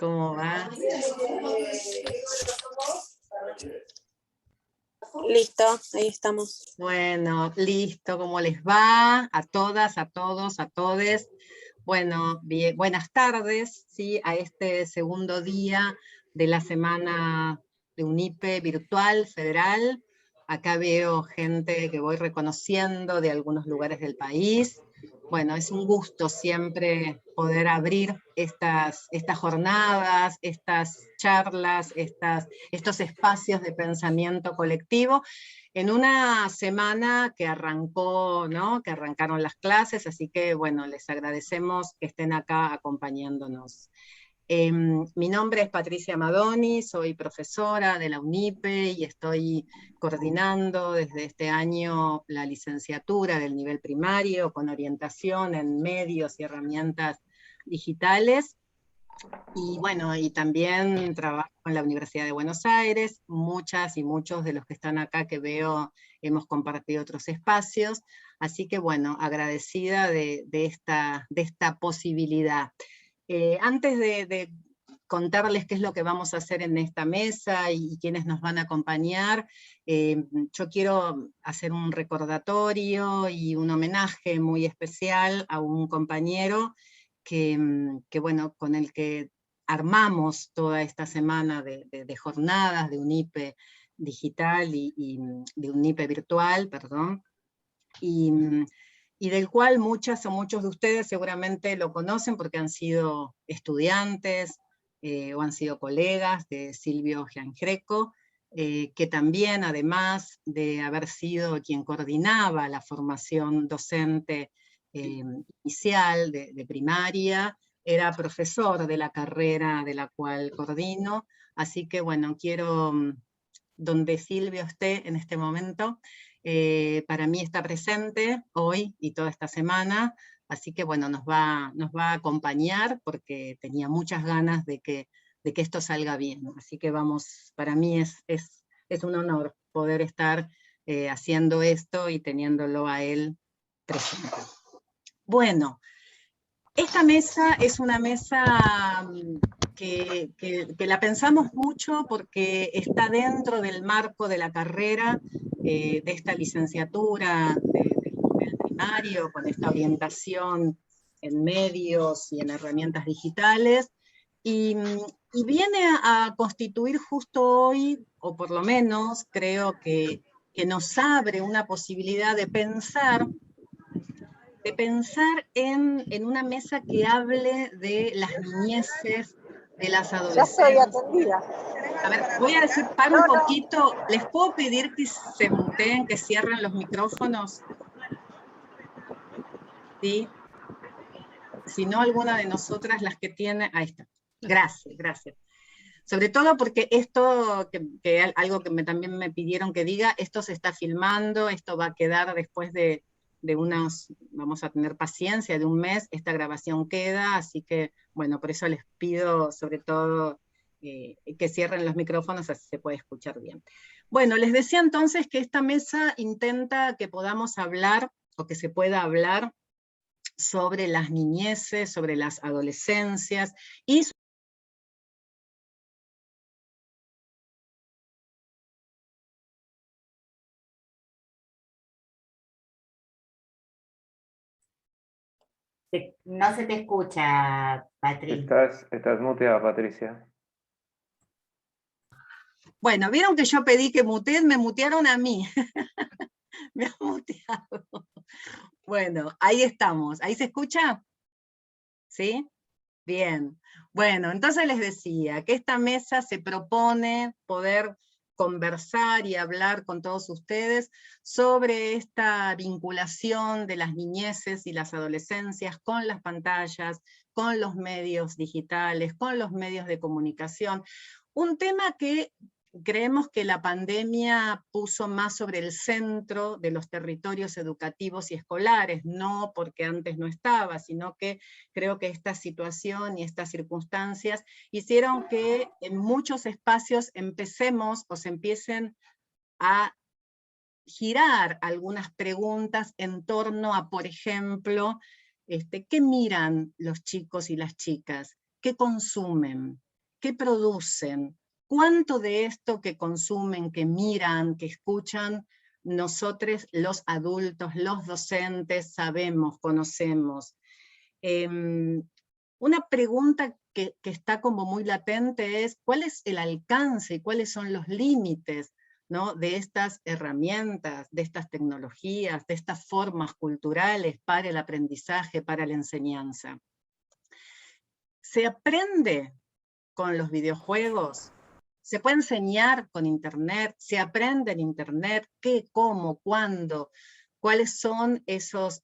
¿Cómo va? Listo, ahí estamos. Bueno, listo, ¿cómo les va? A todas, a todos, a todes. Bueno, bien, buenas tardes, ¿sí? A este segundo día de la semana de UNIPE virtual federal. Acá veo gente que voy reconociendo de algunos lugares del país. Bueno, es un gusto siempre poder abrir estas jornadas, estas charlas, estos espacios de pensamiento colectivo en una semana que arrancó, ¿no? Que arrancaron las clases, así que bueno, les agradecemos que estén acá acompañándonos. Mi nombre es Patricia Madoni, soy profesora de la UNIPE y estoy coordinando desde este año la licenciatura del nivel primario con orientación en medios y herramientas digitales. Y bueno, y también trabajo en la Universidad de Buenos Aires. Muchas y muchos de los que están acá que veo hemos compartido otros espacios. Así que bueno, agradecida de esta posibilidad. Antes de contarles qué es lo que vamos a hacer en esta mesa y quiénes nos van a acompañar, yo quiero hacer un recordatorio y un homenaje muy especial a un compañero que bueno, con el que armamos toda esta semana de jornadas de UNIPE digital y de UNIPE virtual, perdón, y del cual muchas o muchos de ustedes seguramente lo conocen porque han sido estudiantes o han sido colegas de Silvio Giangreco, que también, además de haber sido quien coordinaba la formación docente inicial de primaria, era profesor de la carrera de la cual coordino, así que bueno, quiero, donde Silvio esté en este momento, para mí está presente hoy y toda esta semana, así que bueno, nos va a acompañar porque tenía muchas ganas de que esto salga bien, así que vamos, para mí es un honor poder estar haciendo esto y teniéndolo a él presente. Bueno, esta mesa es una mesa que la pensamos mucho porque está dentro del marco de la carrera de esta licenciatura del primario, con esta orientación en medios y en herramientas digitales, y viene a constituir justo hoy, o por lo menos creo que nos abre una posibilidad de pensar en una mesa que hable de las niñeces, de las adolescencias. Ya soy atendida. A ver, voy a decir, para un poquito, ¿les puedo pedir que se muteen, que cierren los micrófonos? ¿Sí? Si no, alguna de nosotras, las que tiene, ahí está. Gracias, gracias. Sobre todo porque esto, algo que también me pidieron que diga, esto se está filmando, esto va a quedar después de unos, vamos a tener paciencia, de un mes, esta grabación queda, así que, bueno, por eso les pido sobre todo que cierren los micrófonos, así se puede escuchar bien. Bueno, les decía entonces que esta mesa intenta que podamos hablar, o que se pueda hablar, sobre las niñeces, sobre las adolescencias, y no se te escucha, Patricia. Estás muteada, Patricia. Bueno, vieron que yo pedí que muteen, me mutearon a mí. Me han muteado. Bueno, ahí estamos. ¿Ahí se escucha? ¿Sí? Bien. Bueno, entonces les decía que esta mesa se propone poder conversar y hablar con todos ustedes sobre esta vinculación de las niñeces y las adolescencias con las pantallas, con los medios digitales, con los medios de comunicación. Un tema que creemos que la pandemia puso más sobre el centro de los territorios educativos y escolares, no porque antes no estaba, sino que creo que esta situación y estas circunstancias hicieron que en muchos espacios empecemos o se empiecen a girar algunas preguntas en torno a, por ejemplo, ¿qué miran los chicos y las chicas? ¿Qué consumen? ¿Qué producen? ¿Cuánto de esto que consumen, que miran, que escuchan, nosotros los adultos, los docentes, sabemos, conocemos? Una pregunta que está como muy latente es, ¿cuál es el alcance y cuáles son los límites, ¿no?, de estas herramientas, de estas tecnologías, de estas formas culturales para el aprendizaje, para la enseñanza? ¿Se aprende con los videojuegos? ¿Se puede enseñar con Internet? ¿Se aprende en Internet? ¿Qué, cómo, cuándo? ¿Cuáles son esos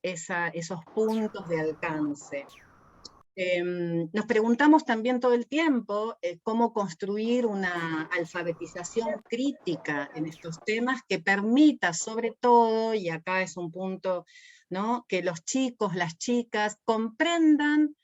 puntos de alcance? Nos preguntamos también todo el tiempo cómo construir una alfabetización crítica en estos temas que permita sobre todo, y acá es un punto, ¿no?, que los chicos, las chicas comprendan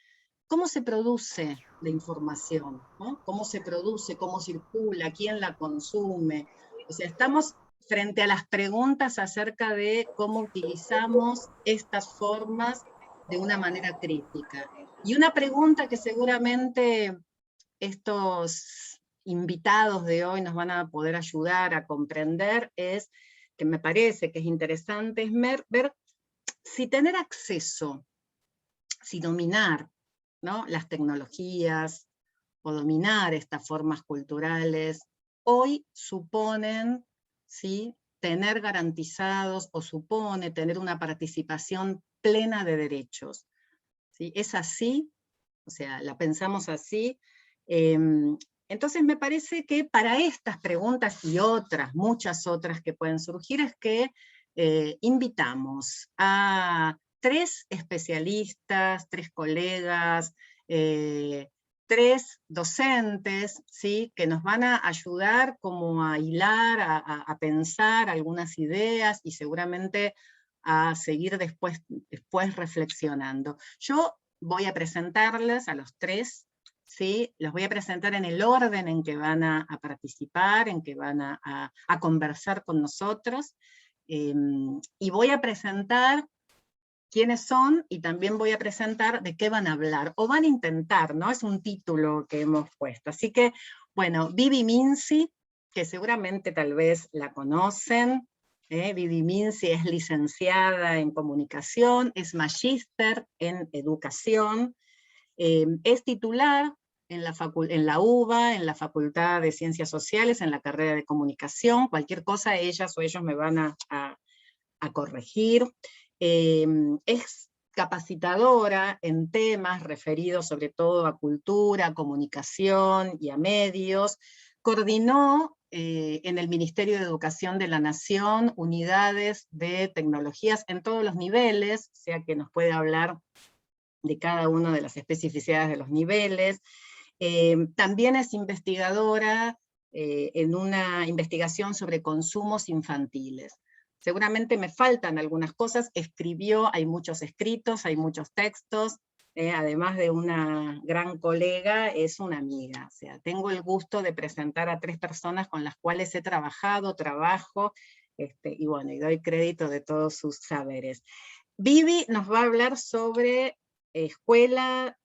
cómo se produce la información, ¿no? Cómo se produce, cómo circula, quién la consume. O sea, estamos frente a las preguntas acerca de cómo utilizamos estas formas de una manera crítica. Y una pregunta que seguramente estos invitados de hoy nos van a poder ayudar a comprender es, que me parece que es interesante, es ver si tener acceso, si dominar, ¿no?, las tecnologías o dominar estas formas culturales, hoy suponen, ¿sí?, tener garantizados o supone tener una participación plena de derechos. ¿Sí? ¿Es así? O sea, la pensamos así. Entonces me parece que para estas preguntas y otras, muchas otras que pueden surgir, es que invitamos a 3 especialistas, 3 colegas, 3 docentes, ¿sí?, que nos van a ayudar como a hilar, a pensar algunas ideas y seguramente a seguir después reflexionando. Yo voy a presentarles a los 3, ¿sí? Los voy a presentar en el orden en que van a participar, en que van a conversar con nosotros, y voy a presentar quiénes son, y también voy a presentar de qué van a hablar, o van a intentar, ¿no? Es un título que hemos puesto. Así que, bueno, Vivi Minci, que seguramente tal vez la conocen, Vivi Minci es licenciada en comunicación, es magíster en educación, es titular en la UBA, en la Facultad de Ciencias Sociales, en la carrera de comunicación. Cualquier cosa ellas o ellos me van a corregir. Es capacitadora en temas referidos sobre todo a cultura, comunicación y a medios. Coordinó en el Ministerio de Educación de la Nación unidades de tecnologías en todos los niveles, o sea que nos puede hablar de cada una de las especificidades de los niveles. También es investigadora en una investigación sobre consumos infantiles. Seguramente me faltan algunas cosas, escribió, hay muchos escritos, hay muchos textos, además de una gran colega, es una amiga. O sea, tengo el gusto de presentar a 3 personas con las cuales he trabajado, trabajo, y bueno, y doy crédito de todos sus saberes. Vivi nos va a hablar sobre escuela,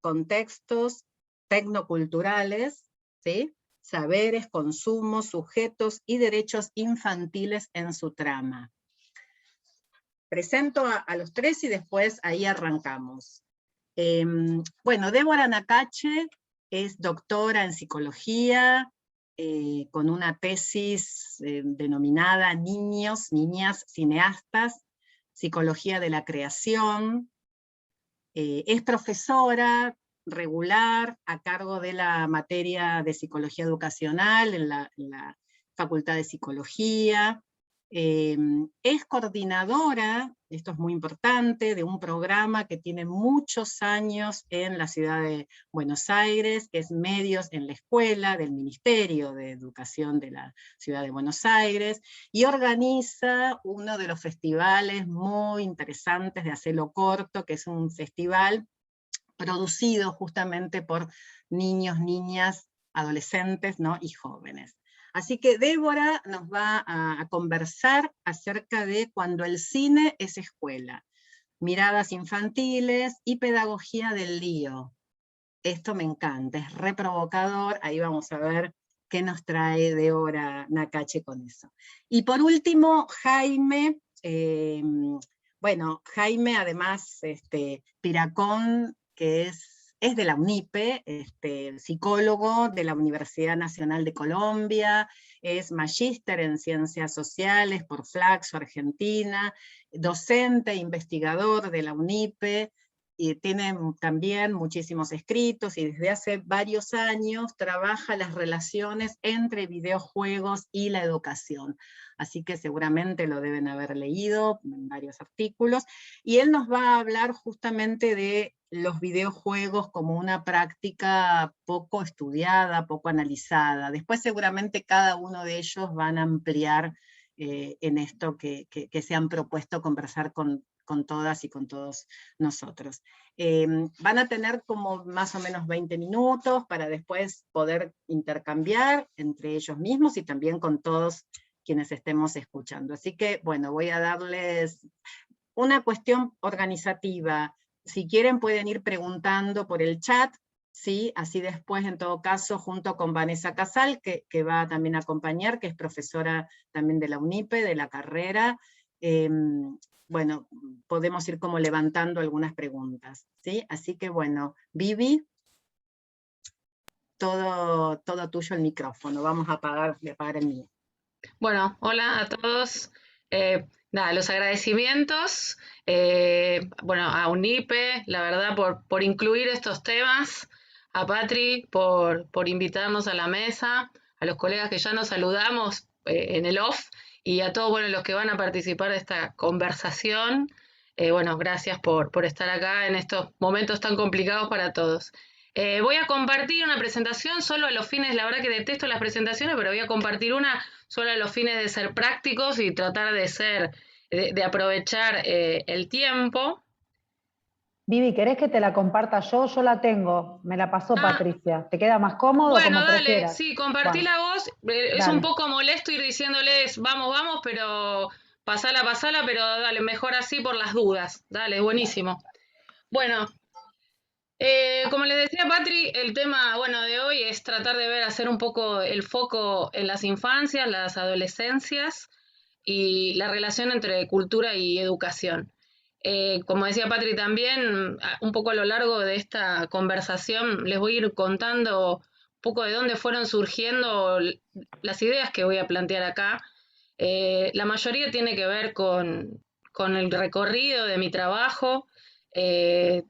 contextos tecnoculturales, ¿sí?, saberes, consumos, sujetos y derechos infantiles en su trama. Presento a los 3 y después ahí arrancamos. Bueno, Débora Nakache es doctora en psicología, con una tesis denominada Niños, Niñas, Cineastas, Psicología de la Creación. Es profesora regular a cargo de la materia de Psicología Educacional en la Facultad de Psicología. Es coordinadora, esto es muy importante, de un programa que tiene muchos años en la ciudad de Buenos Aires, que es Medios en la Escuela, del Ministerio de Educación de la ciudad de Buenos Aires, y organiza uno de los festivales muy interesantes de Hacelo Corto, que es un festival producido justamente por niños, niñas, adolescentes, ¿no?, y jóvenes. Así que Débora nos va a conversar acerca de cuando el cine es escuela, miradas infantiles y pedagogía del lío. esto me encanta, es reprovocador, ahí vamos a ver qué nos trae Débora Nakache con eso. Y por último, Jaime, bueno, Jaime además, Piracón, que es de la UNIPE, psicólogo de la Universidad Nacional de Colombia, es magíster en Ciencias Sociales por Flaxo, Argentina, docente, investigador de la UNIPE, y tiene también muchísimos escritos, y desde hace varios años trabaja las relaciones entre videojuegos y la educación. Así que seguramente lo deben haber leído en varios artículos, y él nos va a hablar justamente de los videojuegos como una práctica poco estudiada, poco analizada. Después seguramente cada uno de ellos van a ampliar en esto que se han propuesto conversar con todas y con todos nosotros. Van a tener como más o menos 20 minutos para después poder intercambiar entre ellos mismos y también con todos quienes estemos escuchando. Así que, bueno, voy a darles una cuestión organizativa. Si quieren pueden ir preguntando por el chat, ¿sí? Así después, en todo caso, junto con Vanessa Casal, que va a también a acompañar, que es profesora también de la UNIPE, de la carrera, bueno, podemos ir como levantando algunas preguntas, ¿sí? Así que bueno, Vivi, todo tuyo el micrófono, vamos a apagar el mío. Bueno, hola a todos. Nada, los agradecimientos, bueno, a UNIPE, la verdad, por incluir estos temas, a Patri por invitarnos a la mesa, a los colegas que ya nos saludamos en el off, y a todos, bueno, los que van a participar de esta conversación. Bueno, gracias por estar acá en estos momentos tan complicados para todos. Voy a compartir una presentación solo a los fines, la verdad que detesto las presentaciones, pero voy a compartir una solo a los fines de ser prácticos y tratar de aprovechar el tiempo. Vivi, ¿querés que te la comparta yo? Yo la tengo, me la pasó Patricia. ¿Te queda más cómodo? Bueno, como dale, prefieras? sí, compartí la voz. Es dale. un poco molesto ir diciéndoles vamos, vamos, pero pasala, pero dale, mejor así por las dudas. Dale, buenísimo. Bueno, como les decía Patri, el tema, bueno, de hoy es tratar de hacer un poco el foco en las infancias, las adolescencias y la relación entre cultura y educación. Como decía Patri también, un poco a lo largo de esta conversación les voy a ir contando un poco de dónde fueron surgiendo las ideas que voy a plantear acá. La mayoría tiene que ver con el recorrido de mi trabajo,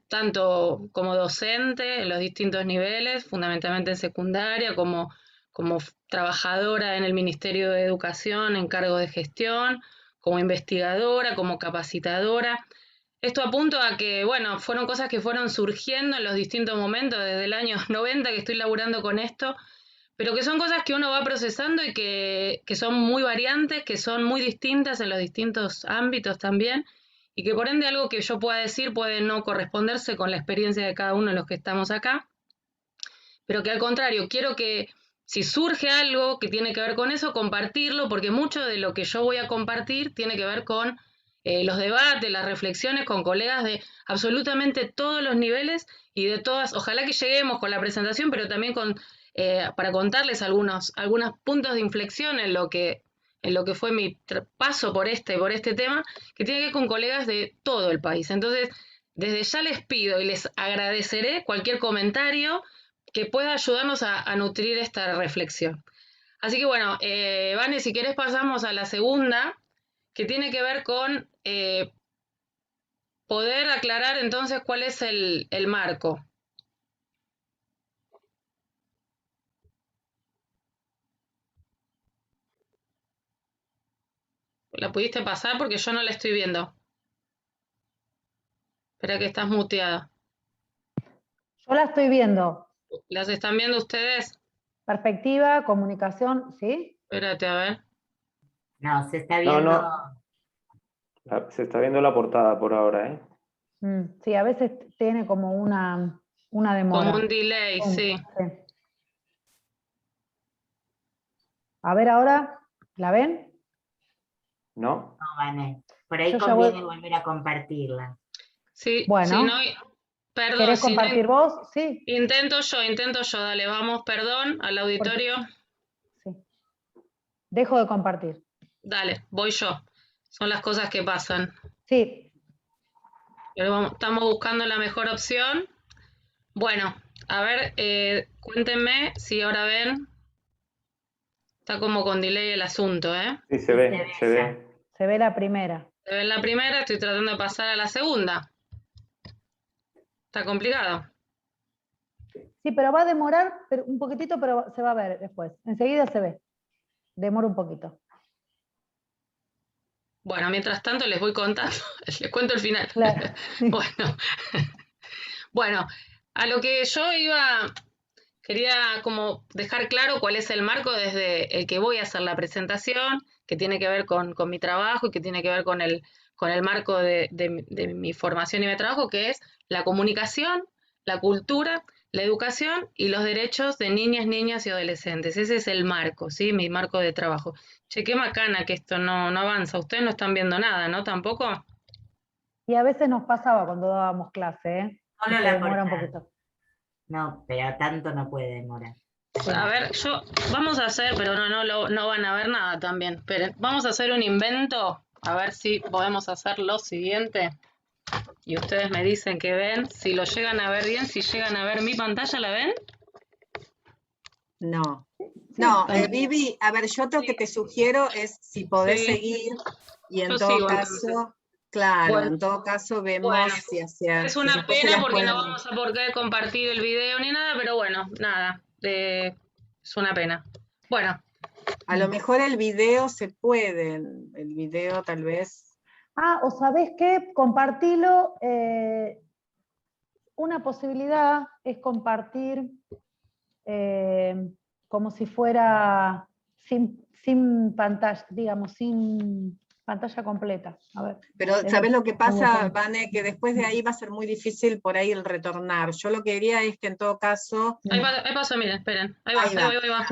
tanto como docente en los distintos niveles, fundamentalmente en secundaria, como trabajadora en el Ministerio de Educación en cargo de gestión, como investigadora, como capacitadora. Esto apunta a que, bueno, fueron cosas que fueron surgiendo en los distintos momentos, desde el año 90 que estoy laburando con esto, pero que son cosas que uno va procesando y que son muy variantes, que son muy distintas en los distintos ámbitos también, y que por ende algo que yo pueda decir puede no corresponderse con la experiencia de cada uno de los que estamos acá, pero que al contrario, quiero que si surge algo que tiene que ver con eso, compartirlo, porque mucho de lo que yo voy a compartir tiene que ver con los debates, las reflexiones con colegas de absolutamente todos los niveles y de todas, ojalá que lleguemos con la presentación, pero también para contarles algunos puntos de inflexión en lo que fue mi paso por este tema, que tiene que ver con colegas de todo el país. Entonces, desde ya les pido y les agradeceré cualquier comentario que pueda ayudarnos a nutrir esta reflexión. Así que bueno, Vane, si querés pasamos a la segunda, que tiene que ver con poder aclarar entonces cuál es el marco. ¿La pudiste pasar? Porque yo no la estoy viendo. Espera que estás muteada. Yo la estoy viendo. ¿Las están viendo ustedes? Perspectiva, comunicación, ¿sí? Espérate, a ver. No, se está viendo. No. Se está viendo la portada por ahora, ¿eh? Sí, a veces tiene como una demora. Como un delay, sí. A ver ahora, ¿la ven? No, Vane. Por ahí Yo conviene volver a compartirla. Sí, bueno. sí, no, Perdón, ¿Querés si no compartir vos? Sí, intento yo, dale, vamos, perdón al auditorio. sí. Dejo de compartir. Dale, voy yo. Son las cosas que pasan. Sí, Pero estamos buscando la mejor opción. Bueno, a ver, cuéntenme si ahora ven. Está como con delay el asunto, ¿eh? Sí, se ve, se ve. se ve la primera. Se ve en la primera, estoy tratando de pasar a la segunda. Está complicado. Sí, pero va a demorar pero un poquitito, pero se va a ver después. Enseguida se ve. Demora un poquito. Bueno, mientras tanto les voy contando, les cuento el final. Claro. Bueno, bueno, a lo que yo quería como dejar claro cuál es el marco desde el que voy a hacer la presentación, que tiene que ver con mi trabajo y que tiene que ver con el marco de mi formación y mi trabajo, que es la comunicación, la cultura, la educación y los derechos de niñas, niñas y adolescentes. Ese es el marco, ¿sí? Mi marco de trabajo. Che, qué macana que esto no avanza. Ustedes no están viendo nada, ¿no? ¿Tampoco? Y a veces nos pasaba cuando dábamos clase, ¿eh? Solo Que la demora un portada. poquito. No, pero tanto no puede demorar. Sí. A ver, vamos a hacer, pero no van a ver nada también. Esperen, vamos a hacer un invento, a ver si podemos hacer lo siguiente. Y ustedes me dicen que ven, si lo llegan a ver bien, si llegan a ver mi pantalla, ¿la ven? No. No, Bueno. Vivi, a ver, yo lo que te sugiero es si podés Sí, seguir y en yo todo sigo caso, entonces. claro, Bueno, en todo caso vemos bueno. si Es si una después se pena las porque no pueden. vamos a poder compartir el video ni nada, pero bueno, nada, es una pena. Bueno, A lo mejor el video se puede, el video tal vez. Ah, o sabés qué, compartilo. Una posibilidad es compartir como si fuera sin pantalla, digamos, sin pantalla completa. A ver. Pero es ¿sabés lo que pasa, como- Vane? Que después de ahí va a ser muy difícil por ahí el retornar. Yo lo que diría es que en todo caso, ahí pasó, miren, esperen, ahí va, ahí va, ahí va.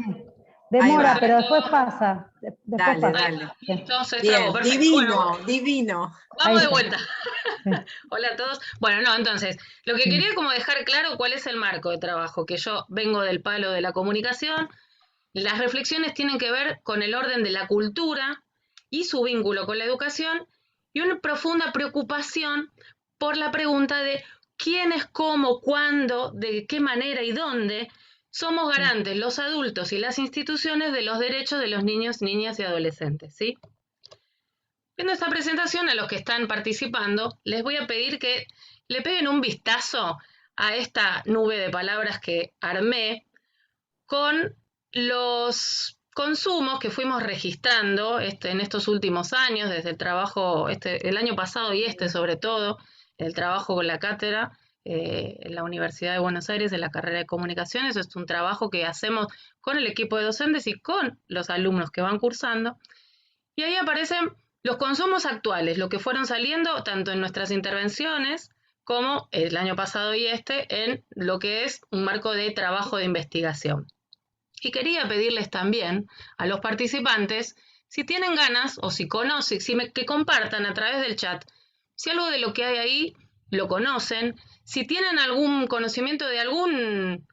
Demora, va. pero después pasa. Después Dale, pasa. dale. Sí. Listo, se Bien, trabó, perfecto. Bueno, divino, divino. Ahí vamos de está. vuelta. Sí. Hola a todos. Bueno, no, entonces, lo que quería como dejar claro cuál es el marco de trabajo, que yo vengo del palo de la comunicación, las reflexiones tienen que ver con el orden de la cultura y su vínculo con la educación y una profunda preocupación por la pregunta de quiénes, cómo, cuándo, de qué manera y dónde somos garantes los adultos y las instituciones de los derechos de los niños, niñas y adolescentes, ¿sí? Viendo esta presentación, a los que están participando, les voy a pedir que le peguen un vistazo a esta nube de palabras que armé con los consumos que fuimos registrando en estos últimos años, desde el trabajo, el año pasado y sobre todo, el trabajo con la cátedra en la Universidad de Buenos Aires, en la carrera de comunicaciones. Es un trabajo que hacemos con el equipo de docentes y con los alumnos que van cursando. Y ahí aparecen los consumos actuales, lo que fueron saliendo tanto en nuestras intervenciones como el año pasado y en lo que es un marco de trabajo de investigación. Y quería pedirles también a los participantes si tienen ganas o si conocen, que compartan a través del chat si algo de lo que hay ahí lo conocen, si tienen algún conocimiento de algún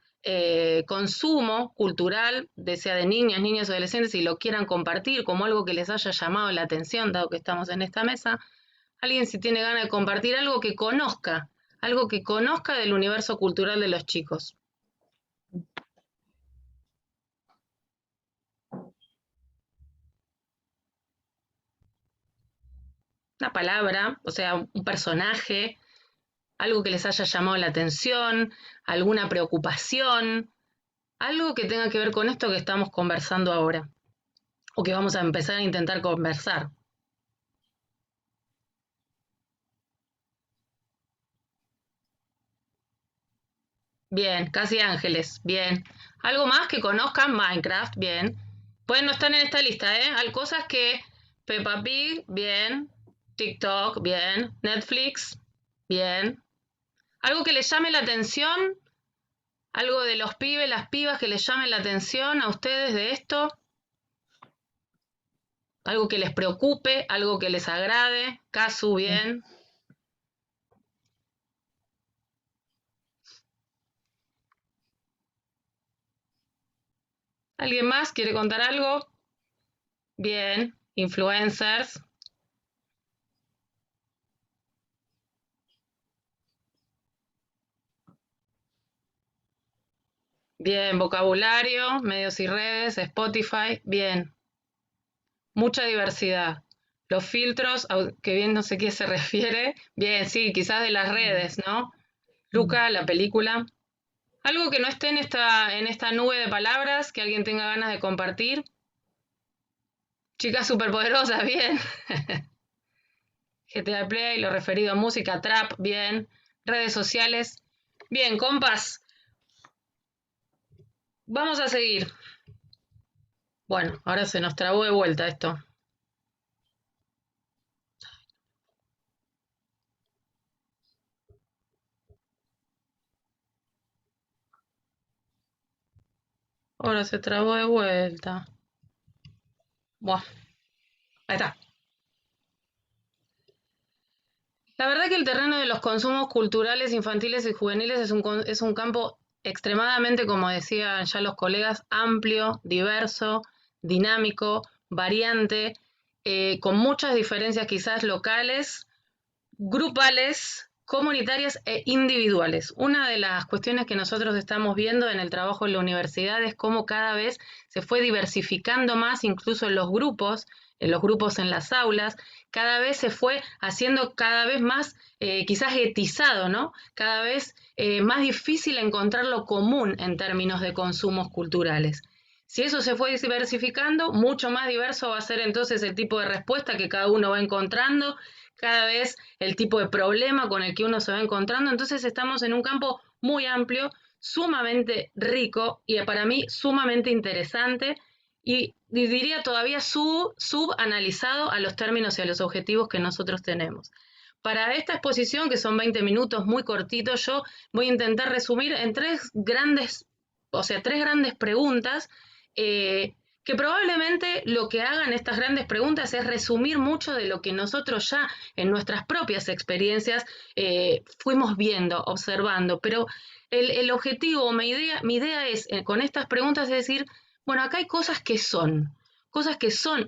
consumo cultural, sea de niñas, niños o adolescentes, y lo quieran compartir como algo que les haya llamado la atención, dado que estamos en esta mesa. Alguien si tiene ganas de compartir algo que conozca del universo cultural de los chicos. Una palabra, o sea, un personaje, algo que les haya llamado la atención, alguna preocupación, algo que tenga que ver con esto que estamos conversando ahora, o que vamos a empezar a intentar conversar. Bien, casi ángeles, bien. Algo más que conozcan Minecraft, bien. Pueden no estar en esta lista, ¿eh? Hay cosas que Peppa Pig, bien. TikTok, bien. Netflix, bien. Algo que les llame la atención, algo de los pibes, las pibas que les llame la atención a ustedes de esto. Algo que les preocupe, algo que les agrade. Casu, bien. ¿Alguien más quiere contar algo? Bien, influencers. Bien, vocabulario, medios y redes, Spotify, bien. Mucha diversidad. Los filtros, que bien no sé qué se refiere. Bien, sí, quizás de las redes, ¿no? Luca, la película. Algo que no esté en esta nube de palabras, que alguien tenga ganas de compartir. Chicas superpoderosas, bien. GTA Play, lo referido a música, trap, bien. Redes sociales. Bien, compas. Vamos a seguir. Bueno, ahora se nos trabó de vuelta esto. Ahora se trabó de vuelta. Buah. Ahí está. La verdad que el terreno de los consumos culturales, infantiles y juveniles es un campo extremadamente, como decían ya los colegas, amplio, diverso, dinámico, variante, con muchas diferencias quizás locales, grupales, comunitarias e individuales. Una de las cuestiones que nosotros estamos viendo en el trabajo en la universidad es cómo cada vez se fue diversificando más, incluso en los grupos en las aulas, cada vez se fue haciendo cada vez más quizás etizado, ¿no? Cada vez más difícil encontrar lo común en términos de consumos culturales. Si eso se fue diversificando, mucho más diverso va a ser entonces el tipo de respuesta que cada uno va encontrando, cada vez el tipo de problema con el que uno se va encontrando. Entonces estamos en un campo muy amplio, sumamente rico y para mí sumamente interesante y diría todavía subanalizado a los términos y a los objetivos que nosotros tenemos. Para esta exposición, que son 20 minutos muy cortitos, yo voy a intentar resumir en tres grandes preguntas que probablemente lo que hagan estas grandes preguntas es resumir mucho de lo que nosotros ya en nuestras propias experiencias fuimos viendo, observando, pero el objetivo, mi idea es, con estas preguntas, es decir, bueno, acá hay cosas que son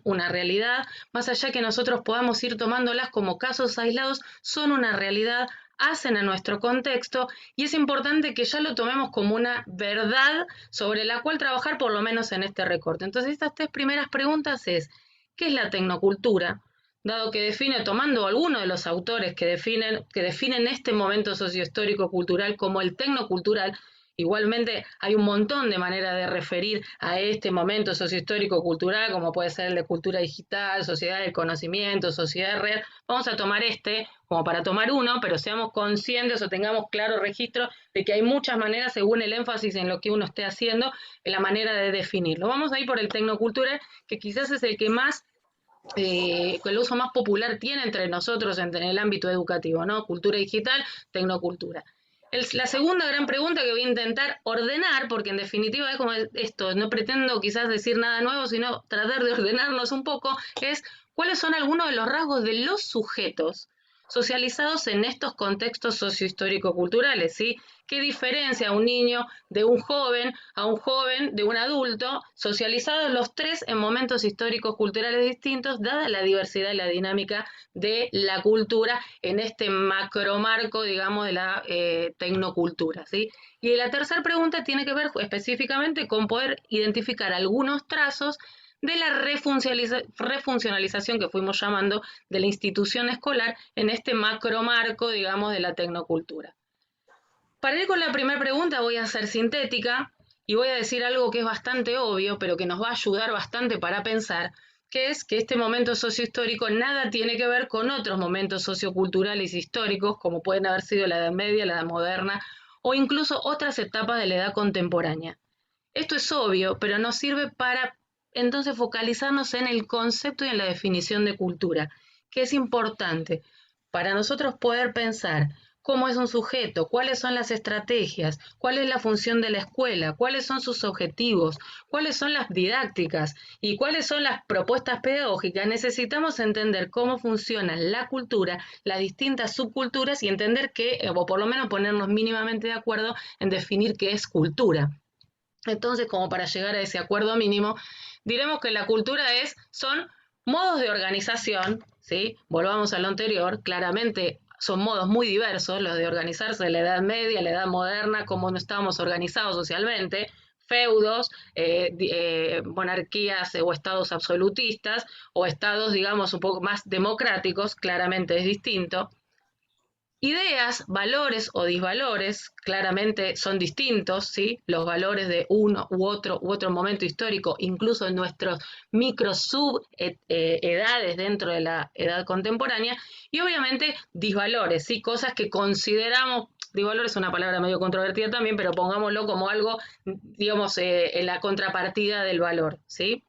una realidad, más allá que nosotros podamos ir tomándolas como casos aislados, son una realidad, hacen a nuestro contexto y es importante que ya lo tomemos como una verdad sobre la cual trabajar por lo menos en este recorte. Entonces estas tres primeras preguntas es, ¿qué es la tecnocultura? Dado que define, tomando alguno de los autores que definen este momento sociohistórico cultural como el tecnocultural, igualmente hay un montón de maneras de referir a este momento sociohistórico cultural, como puede ser el de cultura digital, sociedad del conocimiento, sociedad de red. Vamos a tomar este como para tomar uno, pero seamos conscientes o tengamos claro registro de que hay muchas maneras, según el énfasis en lo que uno esté haciendo, en la manera de definirlo. Vamos a ir por el tecnocultural, que quizás es el que más el uso más popular tiene entre nosotros en el ámbito educativo, ¿no? Cultura digital, tecnocultura. La segunda gran pregunta que voy a intentar ordenar, porque en definitiva es como esto, no pretendo quizás decir nada nuevo, sino tratar de ordenarnos un poco, es cuáles son algunos de los rasgos de los sujetos socializados en estos contextos sociohistórico-culturales, ¿sí? ¿Qué diferencia a un niño de un joven, de un adulto, socializados los tres en momentos históricos culturales distintos, dada la diversidad y la dinámica de la cultura en este macromarco, digamos, de la tecnocultura, ¿sí? Y la tercera pregunta tiene que ver específicamente con poder identificar algunos trazos de la refuncionalización que fuimos llamando de la institución escolar en este macromarco, digamos, de la tecnocultura. Para ir con la primera pregunta voy a ser sintética y voy a decir algo que es bastante obvio, pero que nos va a ayudar bastante para pensar, que es que este momento sociohistórico nada tiene que ver con otros momentos socioculturales históricos, como pueden haber sido la Edad Media, la Edad Moderna, o incluso otras etapas de la Edad Contemporánea. Esto es obvio, pero nos sirve para entonces focalizarnos en el concepto y en la definición de cultura, que es importante para nosotros poder pensar cómo es un sujeto, cuáles son las estrategias, cuál es la función de la escuela, cuáles son sus objetivos, cuáles son las didácticas y cuáles son las propuestas pedagógicas. Necesitamos entender cómo funciona la cultura, las distintas subculturas y entender o por lo menos ponernos mínimamente de acuerdo en definir qué es cultura. Entonces, como para llegar a ese acuerdo mínimo, diremos que la cultura son modos de organización, ¿sí? Volvamos a lo anterior, claramente son modos muy diversos, los de organizarse en la Edad Media, la Edad Moderna, cómo no estábamos organizados socialmente, feudos, monarquías o estados absolutistas, o estados, digamos, un poco más democráticos, claramente es distinto. Ideas, valores o disvalores, claramente son distintos, ¿sí? Los valores de uno u otro momento histórico, incluso en nuestros micro edades dentro de la edad contemporánea, y obviamente disvalores, ¿sí? Cosas que consideramos, disvalor es una palabra medio controvertida también, pero pongámoslo como algo, digamos, en la contrapartida del valor, ¿sí?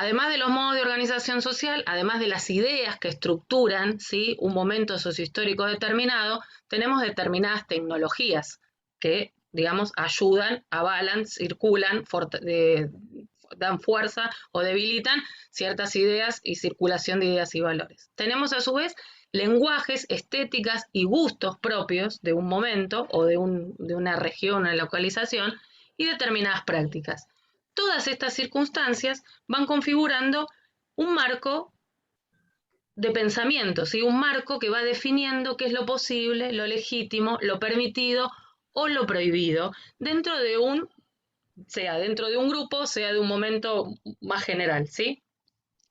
Además de los modos de organización social, además de las ideas que estructuran, ¿sí?, un momento sociohistórico determinado, tenemos determinadas tecnologías que, digamos, ayudan, avalan, circulan, dan fuerza o debilitan ciertas ideas y circulación de ideas y valores. Tenemos a su vez lenguajes, estéticas y gustos propios de un momento o de una región, una localización, y determinadas prácticas. Todas estas circunstancias van configurando un marco de pensamiento, ¿sí? Un marco que va definiendo qué es lo posible, lo legítimo, lo permitido o lo prohibido, sea dentro de un grupo, sea de un momento más general, ¿sí?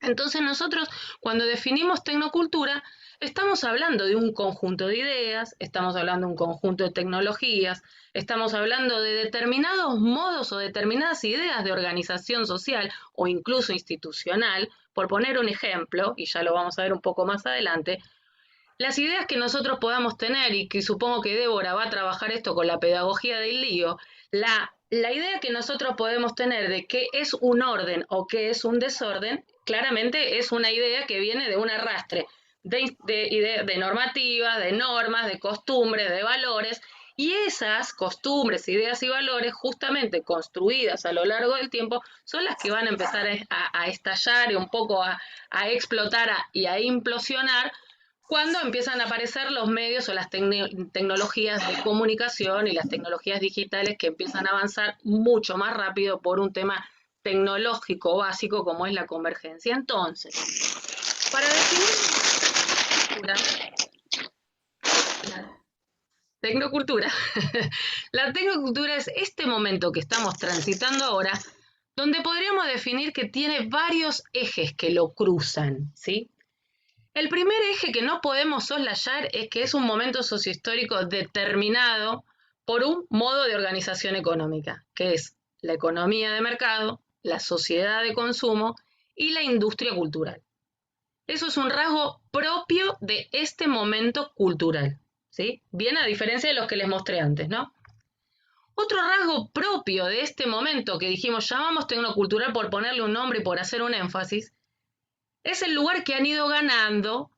Entonces nosotros, cuando definimos tecnocultura, estamos hablando de un conjunto de ideas, estamos hablando de un conjunto de tecnologías, estamos hablando de determinados modos o determinadas ideas de organización social o incluso institucional. Por poner un ejemplo, y ya lo vamos a ver un poco más adelante, las ideas que nosotros podamos tener, y que supongo que Débora va a trabajar esto con la pedagogía del lío, la idea que nosotros podemos tener de qué es un orden o qué es un desorden, claramente es una idea que viene de un arrastre de normativas, de normas, de costumbres, de valores, y esas costumbres, ideas y valores justamente construidas a lo largo del tiempo son las que van a empezar a estallar y un poco a explotar y a implosionar cuando empiezan a aparecer los medios o las tecnologías de comunicación y las tecnologías digitales que empiezan a avanzar mucho más rápido por un tema tecnológico básico como es la convergencia. Entonces, para definir tecnocultura, la tecnocultura es este momento que estamos transitando ahora, donde podríamos definir que tiene varios ejes que lo cruzan, ¿sí? El primer eje que no podemos soslayar es que es un momento sociohistórico determinado por un modo de organización económica, que es la economía de mercado, la sociedad de consumo y la industria cultural. Eso es un rasgo propio de este momento cultural, ¿sí? Bien a diferencia de los que les mostré antes, ¿no? Otro rasgo propio de este momento que dijimos llamamos tecnocultural por ponerle un nombre y por hacer un énfasis, es el lugar que han ido ganando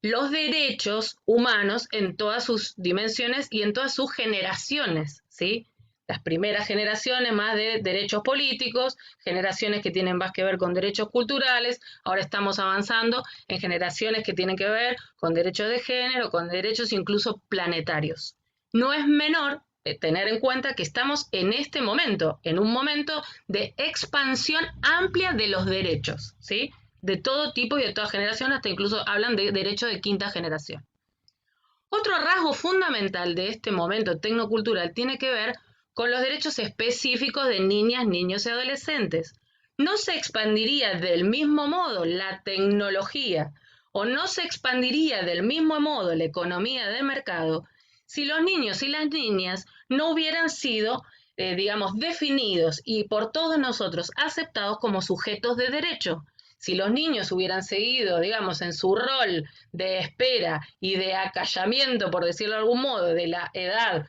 los derechos humanos en todas sus dimensiones y en todas sus generaciones, ¿sí? Las primeras generaciones más de derechos políticos, generaciones que tienen más que ver con derechos culturales, ahora estamos avanzando en generaciones que tienen que ver con derechos de género, con derechos incluso planetarios. No es menor tener en cuenta que estamos en este momento, en un momento de expansión amplia de los derechos, ¿sí? De todo tipo y de toda generación, hasta incluso hablan de derechos de quinta generación. Otro rasgo fundamental de este momento tecnocultural tiene que ver con los derechos específicos de niñas, niños y adolescentes. No se expandiría del mismo modo la tecnología o no se expandiría del mismo modo la economía de mercado si los niños y las niñas no hubieran sido, digamos, definidos y por todos nosotros aceptados como sujetos de derecho. Si los niños hubieran seguido, digamos, en su rol de espera y de acallamiento, por decirlo de algún modo, de la edad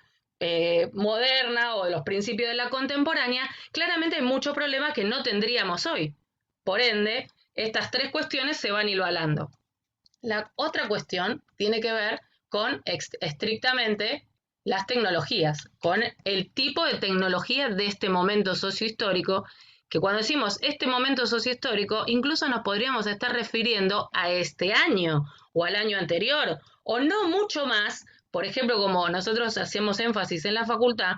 moderna o de los principios de la contemporánea, claramente hay muchos problemas que no tendríamos hoy. Por ende, estas tres cuestiones se van hilvanando. La otra cuestión tiene que ver con estrictamente las tecnologías, con el tipo de tecnología de este momento sociohistórico, que cuando decimos este momento sociohistórico, incluso nos podríamos estar refiriendo a este año o al año anterior, o no mucho más. Por ejemplo, como nosotros hacemos énfasis en la facultad,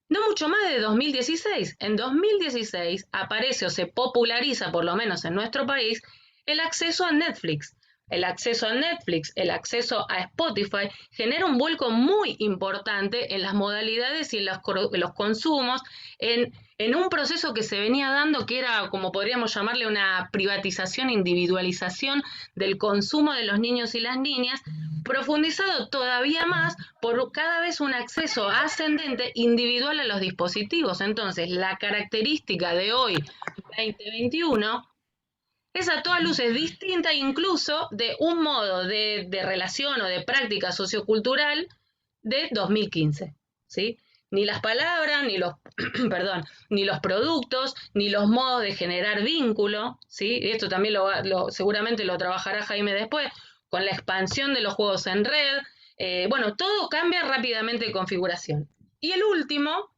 no mucho más de 2016. En 2016 aparece o se populariza, por lo menos en nuestro país, el acceso a Netflix. El acceso a Netflix, el acceso a Spotify, genera un vuelco muy importante en las modalidades y en los consumos, en un proceso que se venía dando, que era, como podríamos llamarle, una privatización, individualización del consumo de los niños y las niñas, profundizado todavía más por cada vez un acceso ascendente individual a los dispositivos. Entonces, la característica de hoy, 2021, es a todas luces distinta incluso de un modo de relación o de práctica sociocultural de 2015, ¿sí? Ni las palabras, ni los, perdón, ni los productos, ni los modos de generar vínculo, ¿sí? Y esto también seguramente lo trabajará Jaime después, con la expansión de los juegos en red. Bueno, todo cambia rápidamente de configuración. Y el último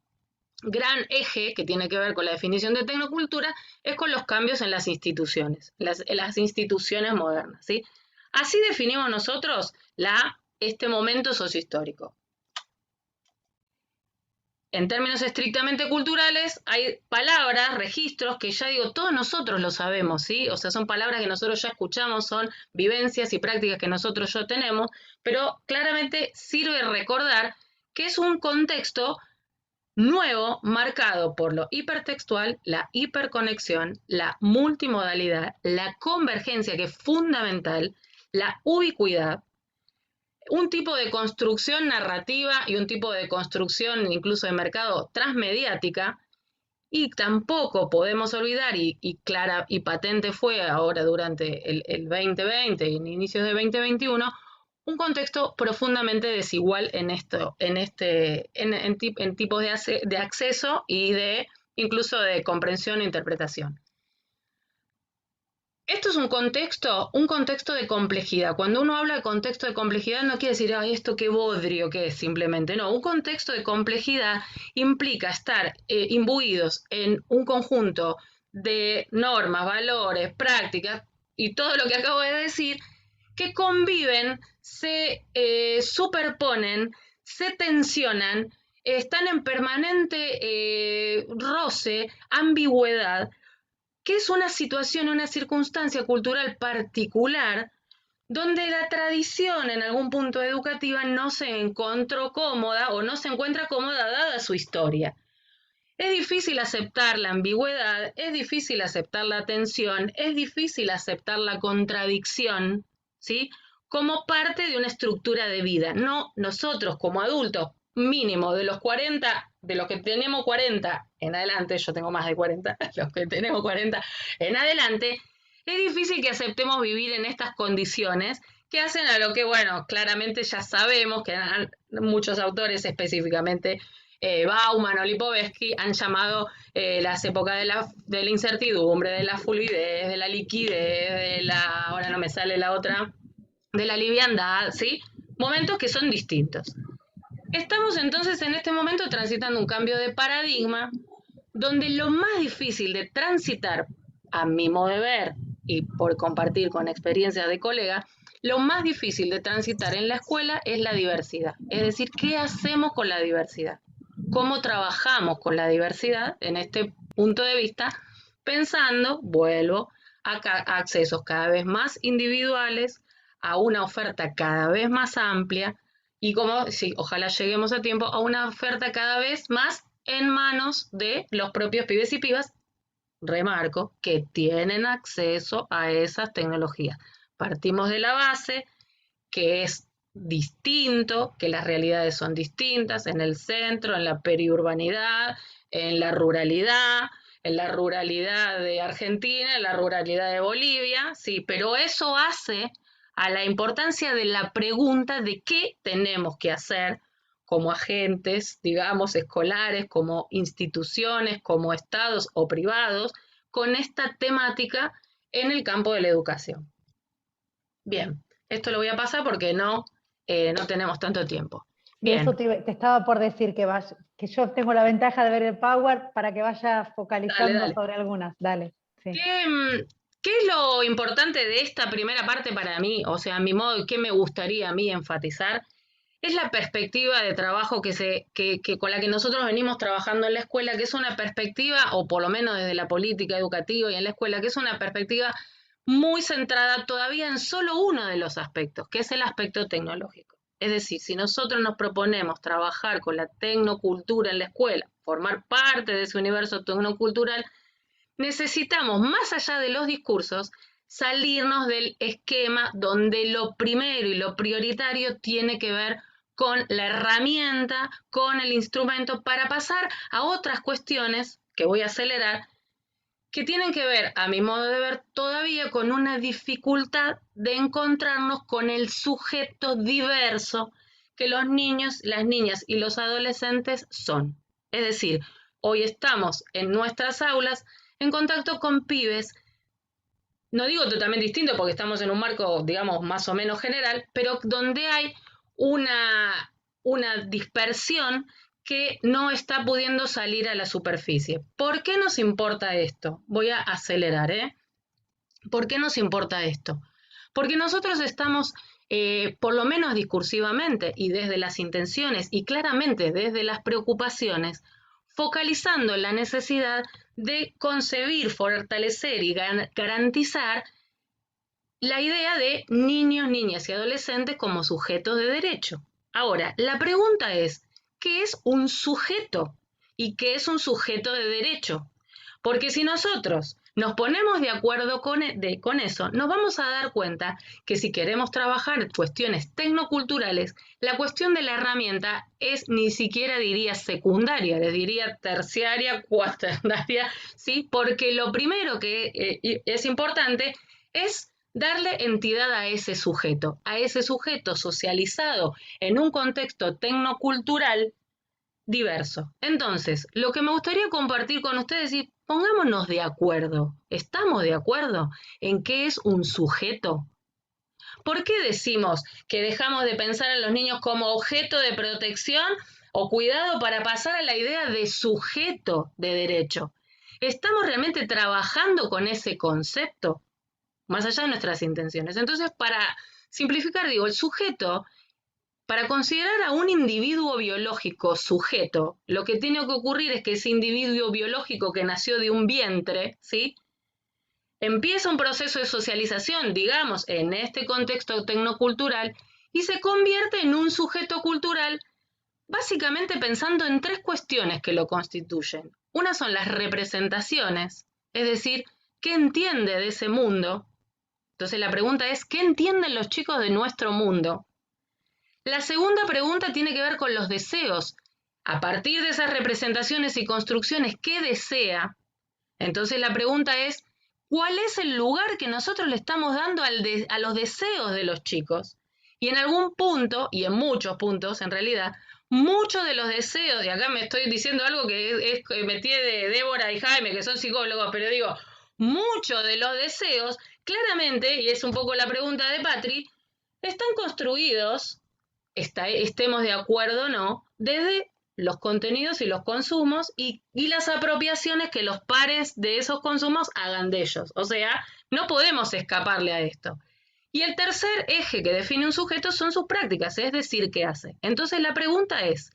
gran eje que tiene que ver con la definición de tecnocultura es con los cambios en las instituciones, las instituciones modernas, ¿sí? Así definimos nosotros este momento sociohistórico. En términos estrictamente culturales, hay palabras, registros, que ya digo, todos nosotros lo sabemos, ¿sí? O sea, son palabras que nosotros ya escuchamos, son vivencias y prácticas que nosotros ya tenemos, pero claramente sirve recordar que es un contexto nuevo, marcado por lo hipertextual, la hiperconexión, la multimodalidad, la convergencia, que es fundamental, la ubicuidad, un tipo de construcción narrativa y un tipo de construcción incluso de mercado transmediática, y tampoco podemos olvidar, y clara y patente fue ahora durante el 2020 y inicios de 2021, un contexto profundamente desigual en tipos de acceso y incluso de comprensión e interpretación. Esto es un contexto de complejidad. Cuando uno habla de contexto de complejidad no quiere decir, ay, esto qué bodrio que es simplemente. No, un contexto de complejidad implica estar imbuidos en un conjunto de normas, valores, prácticas y todo lo que acabo de decir, que conviven, se superponen, se tensionan, están en permanente roce, ambigüedad, que es una situación, una circunstancia cultural particular donde la tradición en algún punto educativa no se encontró cómoda o no se encuentra cómoda dada su historia. Es difícil aceptar la ambigüedad, es difícil aceptar la tensión, es difícil aceptar la contradicción, ¿sí? Como parte de una estructura de vida. No nosotros como adultos, mínimo de los 40, de los que tenemos 40 en adelante, yo tengo más de 40, los que tenemos 40 en adelante, es difícil que aceptemos vivir en estas condiciones que hacen a lo que, bueno, claramente ya sabemos que muchos autores, específicamente Bauman o Lipovetsky, han llamado las épocas de la incertidumbre, de la fluidez, de la liquidez, ahora no me sale la otra, de la liviandad, ¿sí? Momentos que son distintos. Estamos entonces en este momento transitando un cambio de paradigma donde lo más difícil de transitar, a mi modo de ver y por compartir con experiencias de colegas, lo más difícil de transitar en la escuela es la diversidad. Es decir, ¿qué hacemos con la diversidad? ¿Cómo trabajamos con la diversidad en este punto de vista? Pensando, vuelvo, a accesos cada vez más individuales, a una oferta cada vez más amplia y ojalá lleguemos a tiempo, a una oferta cada vez más en manos de los propios pibes y pibas, remarco, que tienen acceso a esas tecnologías. Partimos de la base que es distinto, que las realidades son distintas en el centro, en la periurbanidad, en la ruralidad de Argentina, en la ruralidad de Bolivia, sí, pero eso hace a la importancia de la pregunta de qué tenemos que hacer como agentes, digamos, escolares, como instituciones, como estados o privados, con esta temática en el campo de la educación. Bien, esto lo voy a pasar porque no tenemos tanto tiempo. Bien. Eso te estaba por decir que yo tengo la ventaja de ver el Power para que vaya focalizando dale. sobre algunas. Dale. Sí. ¿Qué es lo importante de esta primera parte para mí? O sea, a mi modo, ¿qué me gustaría a mí enfatizar? es la perspectiva de trabajo con la que nosotros venimos trabajando en la escuela, que es una perspectiva, o por lo menos desde la política educativa y en la escuela, que es una perspectiva muy centrada todavía en solo uno de los aspectos, que es el aspecto tecnológico. Es decir, si nosotros nos proponemos trabajar con la tecnocultura en la escuela, formar parte de ese universo tecnocultural, necesitamos, más allá de los discursos, salirnos del esquema donde lo primero y lo prioritario tiene que ver con la herramienta, con el instrumento, para pasar a otras cuestiones, que voy a acelerar, que tienen que ver, a mi modo de ver, todavía con una dificultad de encontrarnos con el sujeto diverso que los niños, las niñas y los adolescentes son. Es decir, hoy estamos en nuestras aulas en contacto con pibes, no digo totalmente distinto porque estamos en un marco, digamos, más o menos general, pero donde hay una dispersión que no está pudiendo salir a la superficie. ¿Por qué nos importa esto? Voy a acelerar, ¿eh? ¿Por qué nos importa esto? Porque nosotros estamos, por lo menos discursivamente y desde las intenciones y claramente desde las preocupaciones, focalizando la necesidad de concebir, fortalecer y garantizar la idea de niños, niñas y adolescentes como sujetos de derecho. Ahora, la pregunta es, ¿qué es un sujeto? ¿Y qué es un sujeto de derecho? Porque si nosotros nos ponemos de acuerdo con eso, nos vamos a dar cuenta que si queremos trabajar cuestiones tecnoculturales, la cuestión de la herramienta es ni siquiera diría secundaria, les diría terciaria, cuaternaria, ¿sí? Porque lo primero que es importante es darle entidad a ese sujeto socializado en un contexto tecnocultural diverso. Entonces, lo que me gustaría compartir con ustedes es, pongámonos de acuerdo. ¿Estamos de acuerdo en qué es un sujeto? ¿Por qué decimos que dejamos de pensar a los niños como objeto de protección o cuidado para pasar a la idea de sujeto de derecho? ¿Estamos realmente trabajando con ese concepto? Más allá de nuestras intenciones. Entonces, para simplificar, digo, el sujeto, para considerar a un individuo biológico sujeto, lo que tiene que ocurrir es que ese individuo biológico que nació de un vientre, ¿sí?, empieza un proceso de socialización, digamos, en este contexto tecnocultural, y se convierte en un sujeto cultural, básicamente pensando en tres cuestiones que lo constituyen. Una son las representaciones, es decir, ¿qué entiende de ese mundo? Entonces la pregunta es, ¿qué entienden los chicos de nuestro mundo? La segunda pregunta tiene que ver con los deseos. A partir de esas representaciones y construcciones, ¿qué desea? Entonces la pregunta es, ¿cuál es el lugar que nosotros le estamos dando a los deseos de los chicos? Y en algún punto, y en muchos puntos en realidad, muchos de los deseos, y acá me estoy diciendo algo que metí de Débora y Jaime, que son psicólogos, pero digo, muchos de los deseos, claramente, y es un poco la pregunta de Patri, están construidos, estemos de acuerdo o no, desde los contenidos y los consumos y las apropiaciones que los pares de esos consumos hagan de ellos. O sea, no podemos escaparle a esto. Y el tercer eje que define un sujeto son sus prácticas, es decir, ¿qué hace? Entonces la pregunta es,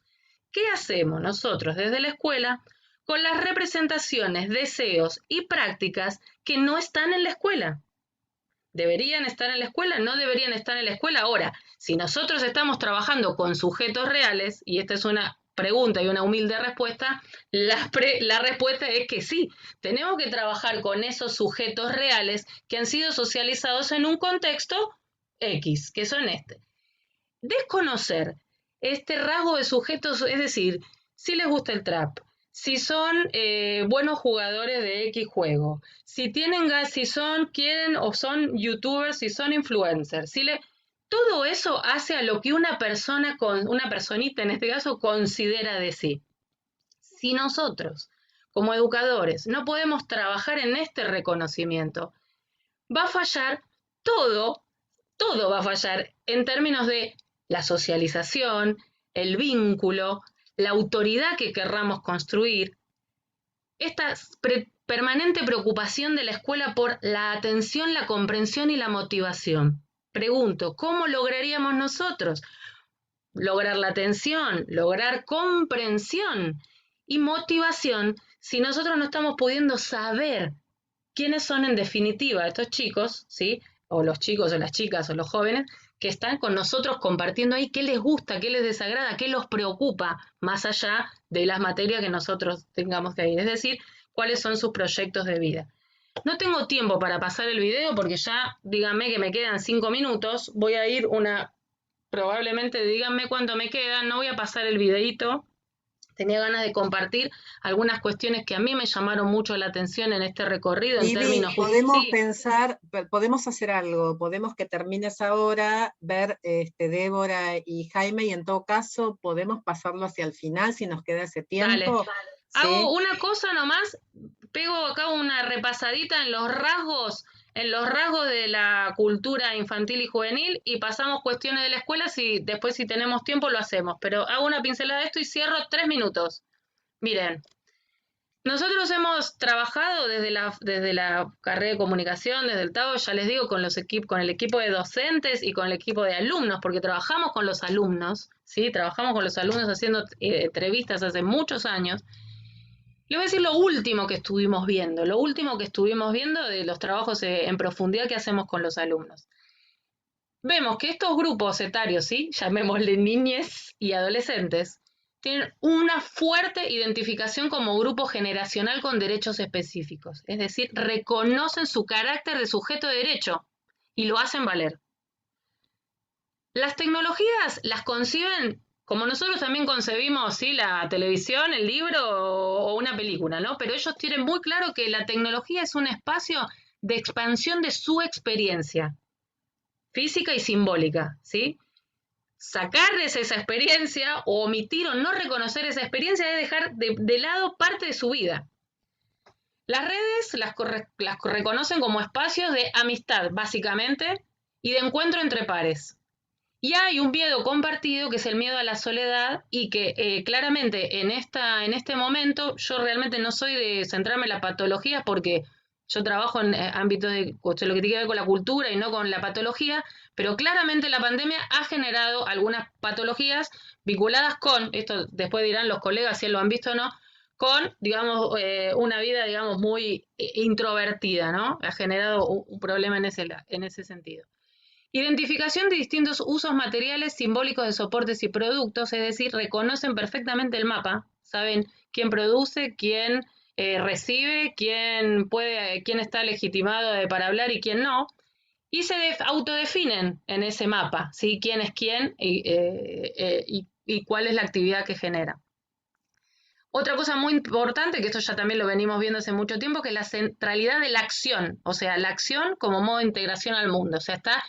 ¿qué hacemos nosotros desde la escuela con las representaciones, deseos y prácticas que no están en la escuela? ¿Deberían estar en la escuela? ¿No deberían estar en la escuela? Ahora, si nosotros estamos trabajando con sujetos reales, y esta es una pregunta y una humilde respuesta, la respuesta es que sí, tenemos que trabajar con esos sujetos reales que han sido socializados en un contexto X, que son desconocer este rasgo de sujetos, es decir, si les gusta el trap, si son buenos jugadores de X juego, si quieren o son youtubers, si son influencers, todo eso hace a lo que una personita en este caso considera de sí. Si nosotros, como educadores, no podemos trabajar en este reconocimiento, va a fallar todo va a fallar en términos de la socialización, el vínculo, la autoridad que querramos construir, esta permanente preocupación de la escuela por la atención, la comprensión y la motivación. Pregunto, ¿cómo lograríamos nosotros lograr la atención, lograr comprensión y motivación si nosotros no estamos pudiendo saber quiénes son en definitiva estos chicos, ¿sí? O los chicos o las chicas o los jóvenes que están con nosotros compartiendo ahí qué les gusta, qué les desagrada, qué los preocupa, más allá de las materias que nosotros tengamos que ir, es decir, cuáles son sus proyectos de vida. No tengo tiempo para pasar el video porque ya, díganme que me quedan 5 minutos, voy a ir probablemente díganme cuánto me queda, no voy a pasar el videito. Tenía ganas de compartir algunas cuestiones que a mí me llamaron mucho la atención en este recorrido en Vivi, términos... podemos Sí, pensar, podemos hacer algo, podemos que termines ahora, ver Débora y Jaime, y en todo caso podemos pasarlo hacia el final si nos queda ese dale. tiempo. ¿Sí? Hago una cosa nomás, pego acá una repasadita en los rasgos de la cultura infantil y juvenil y pasamos cuestiones de la escuela, después si tenemos tiempo lo hacemos, pero hago una pincelada de esto y cierro 3 minutos. Miren, nosotros hemos trabajado desde la carrera de comunicación, desde el TAO, ya les digo, con el equipo de docentes y con el equipo de alumnos, porque trabajamos con los alumnos, ¿sí? Trabajamos con los alumnos haciendo entrevistas hace muchos años. Les voy a decir lo último que estuvimos viendo de los trabajos en profundidad que hacemos con los alumnos. Vemos que estos grupos etarios, ¿sí? Llamémosle niñez y adolescentes, tienen una fuerte identificación como grupo generacional con derechos específicos. Es decir, reconocen su carácter de sujeto de derecho y lo hacen valer. Las tecnologías las conciben como nosotros también concebimos, ¿sí? La televisión, el libro o una película, ¿no? Pero ellos tienen muy claro que la tecnología es un espacio de expansión de su experiencia física y simbólica, ¿sí? Sacarles esa experiencia o omitir o no reconocer esa experiencia es dejar de lado parte de su vida. Las redes las reconocen como espacios de amistad, básicamente, y de encuentro entre pares. Y hay un miedo compartido que es el miedo a la soledad y que claramente en este momento yo realmente no soy de centrarme en la patología porque yo trabajo en ámbitos de lo que tiene que ver con la cultura y no con la patología, pero claramente la pandemia ha generado algunas patologías vinculadas con, esto después dirán los colegas si lo han visto o no, con, digamos, una vida, digamos, muy introvertida, ¿no? Ha generado un problema en ese sentido. Identificación de distintos usos materiales simbólicos de soportes y productos, es decir, reconocen perfectamente el mapa, saben quién produce, quién recibe, quién está legitimado para hablar y quién no, y se autodefinen en ese mapa, ¿sí? Quién es quién y cuál es la actividad que genera. Otra cosa muy importante, que esto ya también lo venimos viendo hace mucho tiempo, que es la centralidad de la acción, o sea, la acción como modo de integración al mundo, o sea, está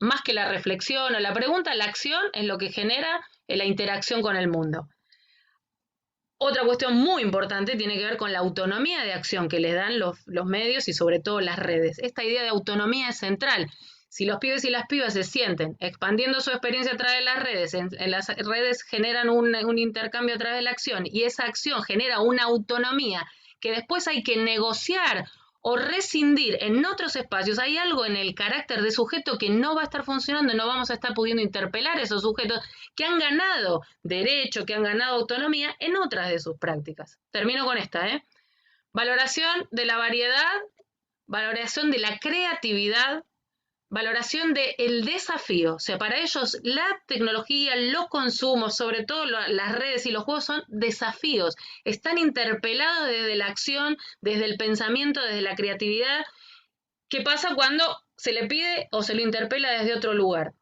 más que la reflexión o la pregunta, la acción es lo que genera la interacción con el mundo. Otra cuestión muy importante tiene que ver con la autonomía de acción que les dan los medios y sobre todo las redes. Esta idea de autonomía es central. Si los pibes y las pibas se sienten expandiendo su experiencia a través de las redes, en las redes generan un intercambio a través de la acción y esa acción genera una autonomía que después hay que negociar o rescindir en otros espacios, hay algo en el carácter de sujeto que no va a estar funcionando, no vamos a estar pudiendo interpelar a esos sujetos que han ganado derecho, que han ganado autonomía en otras de sus prácticas. Termino con esta, Valoración de la variedad, valoración de la creatividad, valoración del desafío. O sea, para ellos la tecnología, los consumos, sobre todo las redes y los juegos son desafíos. Están interpelados desde la acción, desde el pensamiento, desde la creatividad. ¿Qué pasa cuando se le pide o se le interpela desde otro lugar?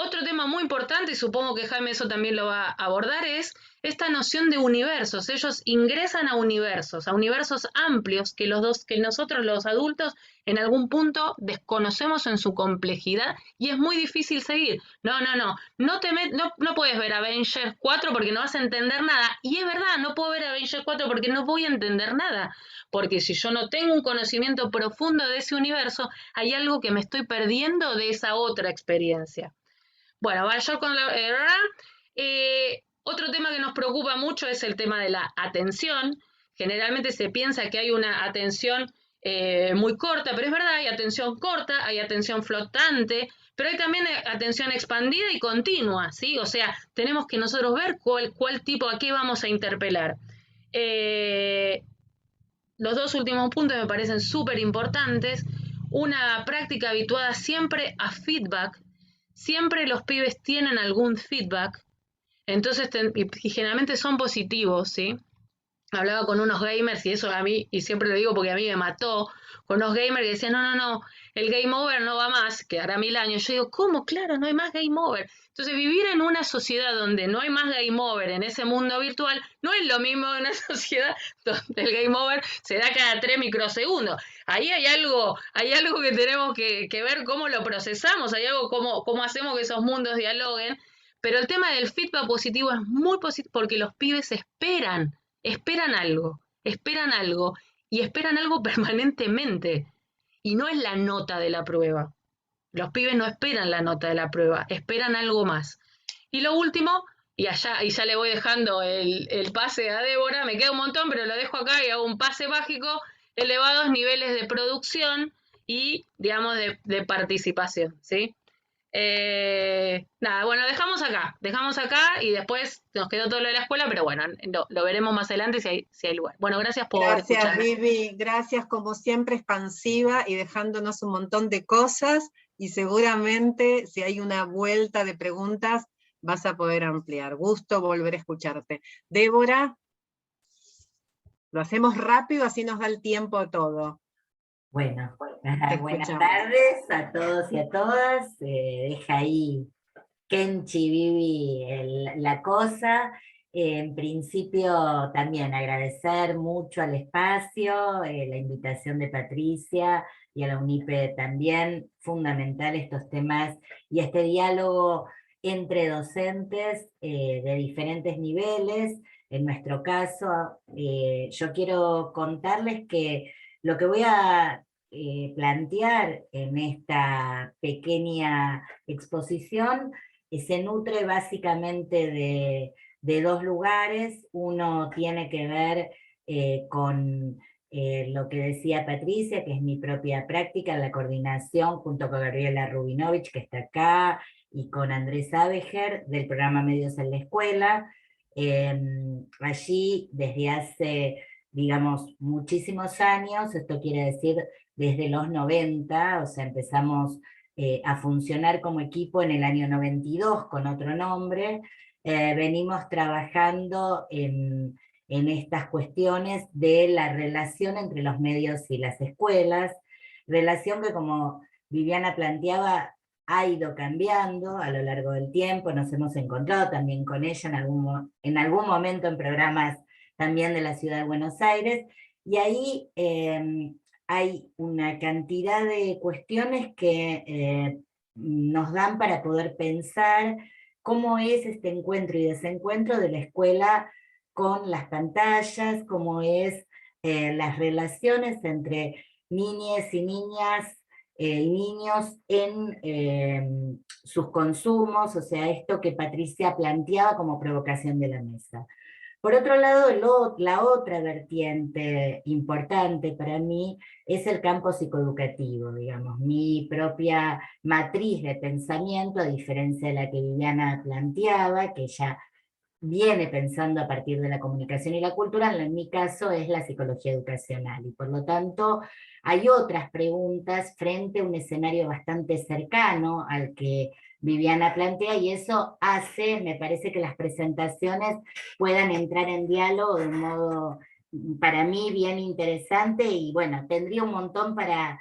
Otro tema muy importante, y supongo que Jaime eso también lo va a abordar, es esta noción de universos. Ellos ingresan a universos amplios que nosotros los adultos en algún punto desconocemos en su complejidad y es muy difícil seguir. No puedes ver Avengers 4 porque no vas a entender nada. Y es verdad, no puedo ver Avengers 4 porque no voy a entender nada. Porque si yo no tengo un conocimiento profundo de ese universo, hay algo que me estoy perdiendo de esa otra experiencia. Bueno, vaya con otro tema que nos preocupa mucho es el tema de la atención. Generalmente se piensa que hay una atención muy corta, pero es verdad, hay atención corta, hay atención flotante, pero hay también atención expandida y continua, ¿sí? O sea, tenemos que nosotros ver cuál tipo, a qué vamos a interpelar. Los dos últimos puntos me parecen súper importantes. Una práctica habituada siempre a feedback. Siempre los pibes tienen algún feedback. Entonces, y generalmente son positivos, ¿sí? Hablaba con unos gamers y eso a mí, y siempre lo digo porque a mí me mató, con unos gamers que decían, no, el game over no va más, quedará 1000 años. Yo digo, ¿cómo? Claro, no hay más game over. Entonces, vivir en una sociedad donde no hay más game over en ese mundo virtual, no es lo mismo que una sociedad donde el game over se da cada 3 microsegundos. Ahí hay algo que tenemos que ver cómo lo procesamos, hay algo cómo hacemos que esos mundos dialoguen. Pero el tema del feedback positivo es muy positivo porque los pibes esperan algo y esperan algo permanentemente. Y no es la nota de la prueba. Los pibes no esperan la nota de la prueba, esperan algo más. Y lo último, y ya le voy dejando el pase a Débora, me queda un montón, pero lo dejo acá y hago un pase mágico, elevados niveles de producción y, digamos, de participación, ¿sí? Nada, bueno, dejamos acá y después nos quedó todo lo de la escuela, pero bueno, lo veremos más adelante si hay lugar. Bueno, gracias por Gracias, escuchar. Vivi, gracias como siempre, expansiva y dejándonos un montón de cosas, y seguramente si hay una vuelta de preguntas vas a poder ampliar. Gusto volver a escucharte. Débora, lo hacemos rápido, así nos da el tiempo a todo. Bueno, Te buenas escuchamos. tardes a todos y a todas. Deja ahí Kenchi, Vivi, la cosa. En principio también agradecer mucho al espacio, la invitación de Patricia y a la UNIPE también, fundamental estos temas y este diálogo entre docentes de diferentes niveles. En nuestro caso, yo quiero contarles que lo que voy a plantear en esta pequeña exposición se nutre básicamente de dos lugares. Uno tiene que ver con lo que decía Patricia, que es mi propia práctica, la coordinación junto con Gabriela Rubinovich, que está acá, y con Andrés Abeger, del programa Medios en la Escuela. Allí, desde hace, digamos, muchísimos años, esto quiere decir desde los 90, o sea, empezamos a funcionar como equipo en el año 92 con otro nombre. Venimos trabajando en estas cuestiones de la relación entre los medios y las escuelas, relación que, como Viviana planteaba, ha ido cambiando a lo largo del tiempo. Nos hemos encontrado también con ella en algún momento en programas también de la Ciudad de Buenos Aires, y ahí hay una cantidad de cuestiones que nos dan para poder pensar cómo es este encuentro y desencuentro de la escuela con las pantallas, cómo es las relaciones entre niñas y niñas y niños en sus consumos, o sea, esto que Patricia planteaba como provocación de la mesa. Por otro lado, la otra vertiente importante para mí es el campo psicoeducativo, digamos, mi propia matriz de pensamiento, a diferencia de la que Viviana planteaba, que ya viene pensando a partir de la comunicación y la cultura. En mi caso es la psicología educacional, y por lo tanto hay otras preguntas frente a un escenario bastante cercano al que Viviana plantea, y eso hace, me parece, que las presentaciones puedan entrar en diálogo de un modo, para mí, bien interesante. Y bueno, tendría un montón para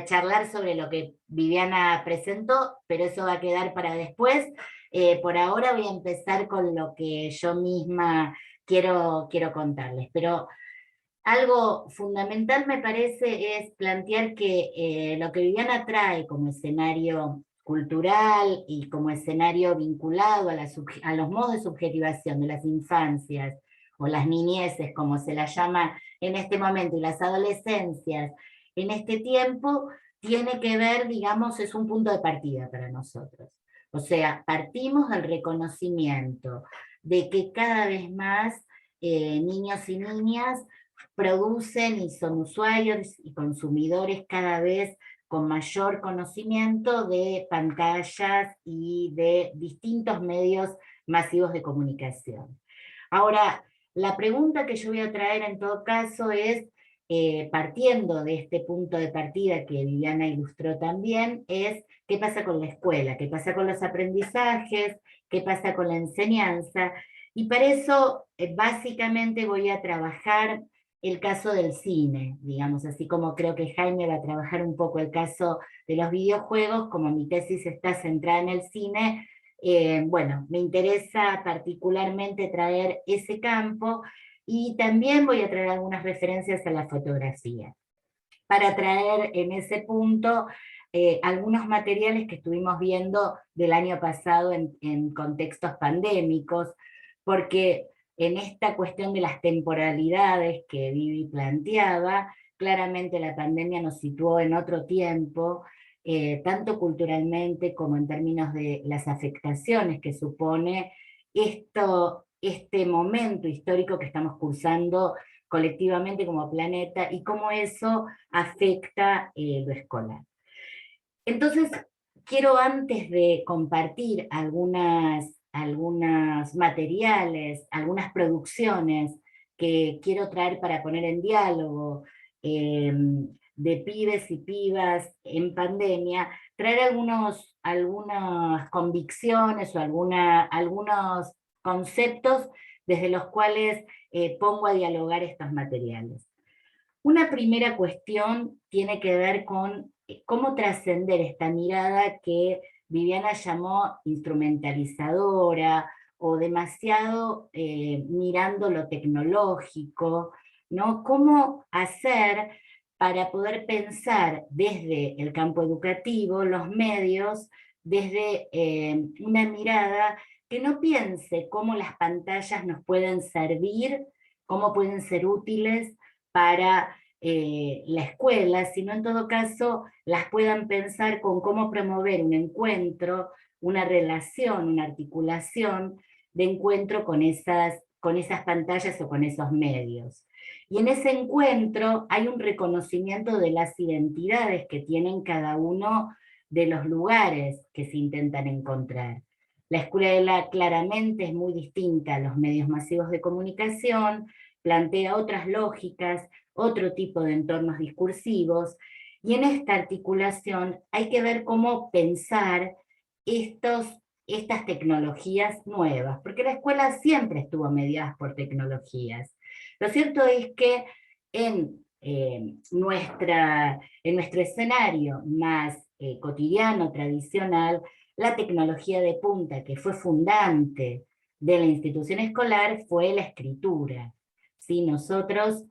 charlar sobre lo que Viviana presentó, pero eso va a quedar para después. Por ahora voy a empezar con lo que yo misma quiero contarles, pero algo fundamental me parece es plantear que lo que Viviana trae como escenario cultural y como escenario vinculado a los modos de subjetivación de las infancias o las niñeces, como se las llama en este momento, y las adolescencias en este tiempo, tiene que ver, digamos, es un punto de partida para nosotros. O sea, partimos del reconocimiento de que cada vez más niños y niñas producen y son usuarios y consumidores cada vez con mayor conocimiento de pantallas y de distintos medios masivos de comunicación. Ahora, la pregunta que yo voy a traer en todo caso es, partiendo de este punto de partida que Viviana ilustró también, es qué pasa con la escuela, qué pasa con los aprendizajes, qué pasa con la enseñanza, y para eso básicamente voy a trabajar el caso del cine, digamos, así como creo que Jaime va a trabajar un poco el caso de los videojuegos, como mi tesis está centrada en el cine, bueno, me interesa particularmente traer ese campo, y también voy a traer algunas referencias a la fotografía, para traer en ese punto algunos materiales que estuvimos viendo del año pasado en contextos pandémicos, porque en esta cuestión de las temporalidades que Vivi planteaba, claramente la pandemia nos situó en otro tiempo, tanto culturalmente como en términos de las afectaciones que supone este momento histórico que estamos cursando colectivamente como planeta, y cómo eso afecta lo escolar. Entonces, quiero, antes de compartir algunos materiales, algunas producciones que quiero traer para poner en diálogo de pibes y pibas en pandemia, traer algunas convicciones o algunos conceptos desde los cuales pongo a dialogar estos materiales. Una primera cuestión tiene que ver con cómo trascender esta mirada que Viviana llamó instrumentalizadora o demasiado mirando lo tecnológico, ¿no? Cómo hacer para poder pensar desde el campo educativo los medios, desde una mirada que no piense cómo las pantallas nos pueden servir, cómo pueden ser útiles para la escuela, sino en todo caso las puedan pensar con cómo promover un encuentro, una relación, una articulación de encuentro con esas pantallas o con esos medios. Y en ese encuentro hay un reconocimiento de las identidades que tienen cada uno de los lugares que se intentan encontrar. La escuela claramente es muy distinta a los medios masivos de comunicación, plantea otras lógicas, otro tipo de entornos discursivos, y en esta articulación hay que ver cómo pensar estas tecnologías nuevas, porque la escuela siempre estuvo mediada por tecnologías. Lo cierto es que en nuestro escenario más cotidiano, tradicional, la tecnología de punta que fue fundante de la institución escolar fue la escritura. ¿Sí? Nosotras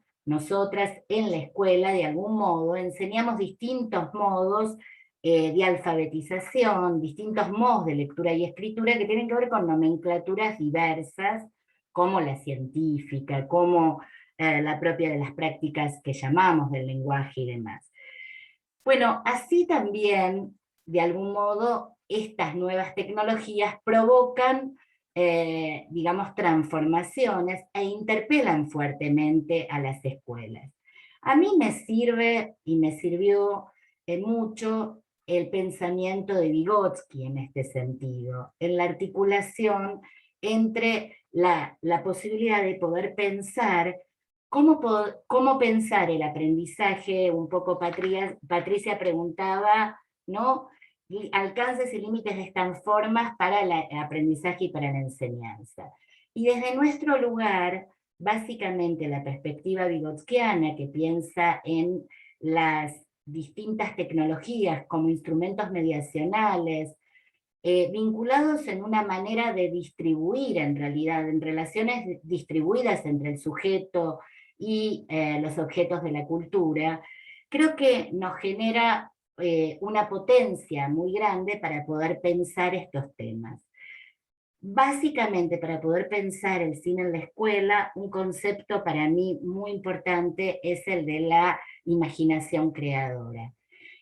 en la escuela de algún modo enseñamos distintos modos de alfabetización, distintos modos de lectura y escritura que tienen que ver con nomenclaturas diversas, como la científica, como la propia de las prácticas que llamamos del lenguaje y demás. Bueno, así también, de algún modo, estas nuevas tecnologías provocan digamos, transformaciones e interpelan fuertemente a las escuelas. A mí me sirve y me sirvió mucho el pensamiento de Vygotsky en este sentido, en la articulación entre la posibilidad de poder pensar cómo pensar el aprendizaje. Un poco Patricia preguntaba, ¿no?, alcances y límites de estas formas para el aprendizaje y para la enseñanza. Y desde nuestro lugar, básicamente la perspectiva vygotskiana, que piensa en las distintas tecnologías como instrumentos mediacionales, vinculados en una manera de distribuir, en realidad, en relaciones distribuidas entre el sujeto y los objetos de la cultura, creo que nos genera una potencia muy grande para poder pensar estos temas. Básicamente, para poder pensar el cine en la escuela, un concepto para mí muy importante es el de la imaginación creadora.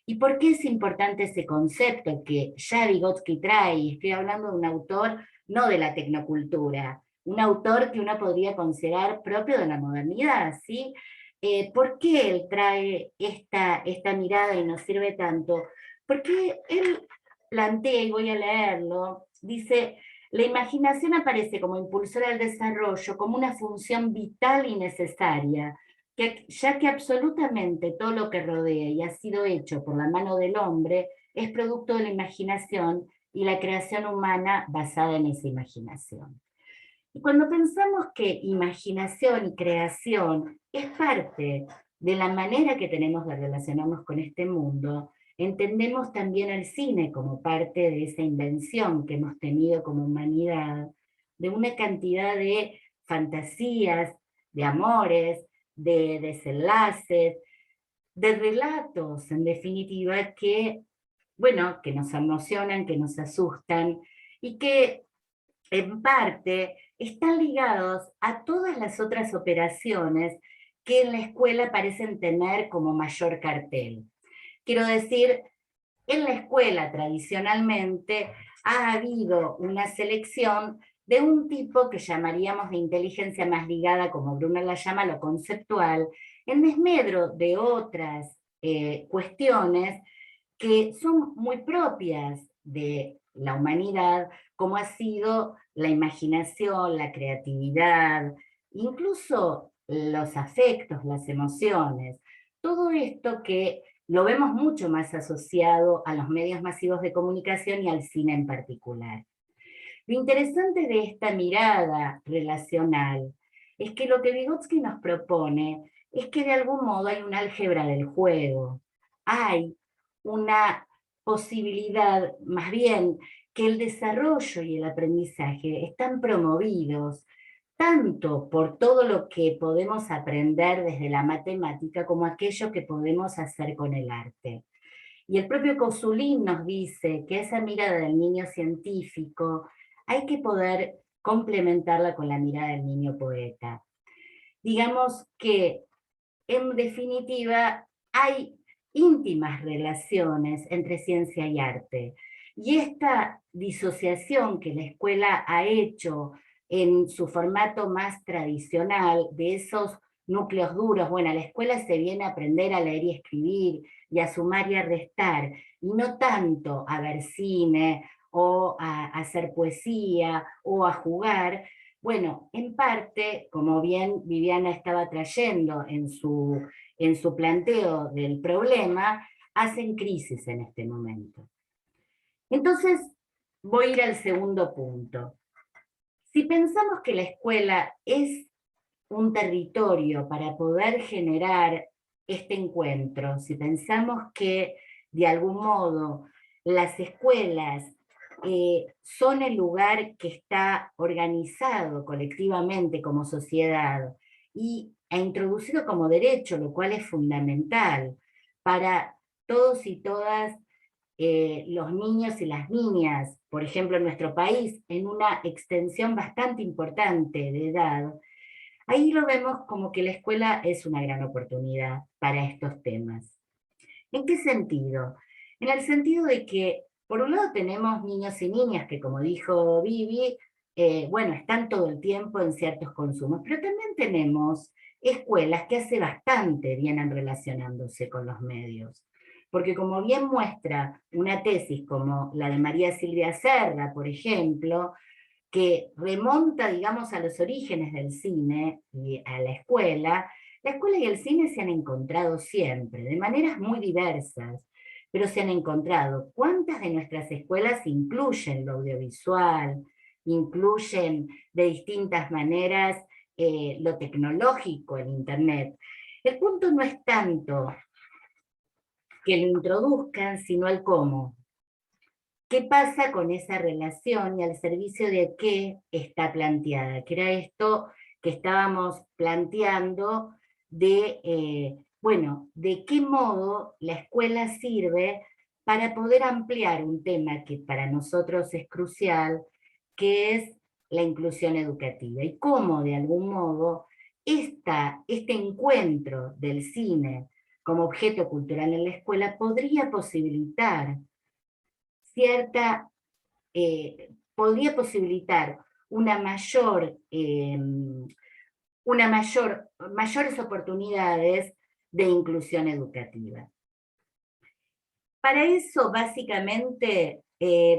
¿Y por qué es importante ese concepto que ya Vygotsky trae? Estoy hablando de un autor no de la tecnocultura, un autor que uno podría considerar propio de la modernidad, ¿sí? ¿Por qué él trae esta mirada y nos sirve tanto? Porque él plantea, y voy a leerlo, dice: la imaginación aparece como impulsora del desarrollo, como una función vital y necesaria, ya que absolutamente todo lo que rodea y ha sido hecho por la mano del hombre es producto de la imaginación y la creación humana basada en esa imaginación. Y cuando pensamos que imaginación y creación es parte de la manera que tenemos de relacionarnos con este mundo, entendemos también el cine como parte de esa invención que hemos tenido como humanidad, de una cantidad de fantasías, de amores, de desenlaces, de relatos, en definitiva, que, bueno, que nos emocionan, que nos asustan, y que en parte están ligados a todas las otras operaciones que en la escuela parecen tener como mayor cartel. Quiero decir, en la escuela tradicionalmente ha habido una selección de un tipo que llamaríamos de inteligencia más ligada, como Brunner la llama, lo conceptual, en desmedro de otras cuestiones que son muy propias de la humanidad, como ha sido la imaginación, la creatividad, incluso los afectos, las emociones. Todo esto que lo vemos mucho más asociado a los medios masivos de comunicación y al cine en particular. Lo interesante de esta mirada relacional es que lo que Vygotsky nos propone es que de algún modo hay un álgebra del juego, hay una posibilidad, más bien, que el desarrollo y el aprendizaje están promovidos tanto por todo lo que podemos aprender desde la matemática como aquello que podemos hacer con el arte. Y el propio Kosulin nos dice que esa mirada del niño científico hay que poder complementarla con la mirada del niño poeta. Digamos que, en definitiva, hay íntimas relaciones entre ciencia y arte. Y esta disociación que la escuela ha hecho en su formato más tradicional, de esos núcleos duros, bueno, a la escuela se viene a aprender a leer y escribir, y a sumar y a restar, y no tanto a ver cine, o a hacer poesía, o a jugar. Bueno, en parte, como bien Viviana estaba trayendo en su planteo del problema, hacen crisis en este momento. Entonces, voy a ir al segundo punto. Si pensamos que la escuela es un territorio para poder generar este encuentro, si pensamos que de algún modo las escuelas son el lugar que está organizado colectivamente como sociedad y introducido como derecho, lo cual es fundamental para todos y todas los niños y las niñas, por ejemplo en nuestro país, en una extensión bastante importante de edad, ahí lo vemos como que la escuela es una gran oportunidad para estos temas. ¿En qué sentido? En el sentido de que, por un lado, tenemos niños y niñas que, como dijo Vivi, bueno, están todo el tiempo en ciertos consumos, pero también tenemos escuelas que hace bastante vienen relacionándose con los medios. Porque como bien muestra una tesis como la de María Silvia Serra, por ejemplo, que remonta, digamos, a los orígenes del cine y a la escuela y el cine se han encontrado siempre, de maneras muy diversas, pero se han encontrado. ¿Cuántas de nuestras escuelas incluyen lo audiovisual, incluyen de distintas maneras lo tecnológico, el Internet? El punto no es tanto que lo introduzcan, sino el cómo. ¿Qué pasa con esa relación y al servicio de qué está planteada? Que era esto que estábamos planteando de, bueno, de qué modo la escuela sirve para poder ampliar un tema que para nosotros es crucial, que es la inclusión educativa, y cómo de algún modo este encuentro del cine como objeto cultural en la escuela podría posibilitar podría posibilitar mayores oportunidades de inclusión educativa. Para eso, básicamente,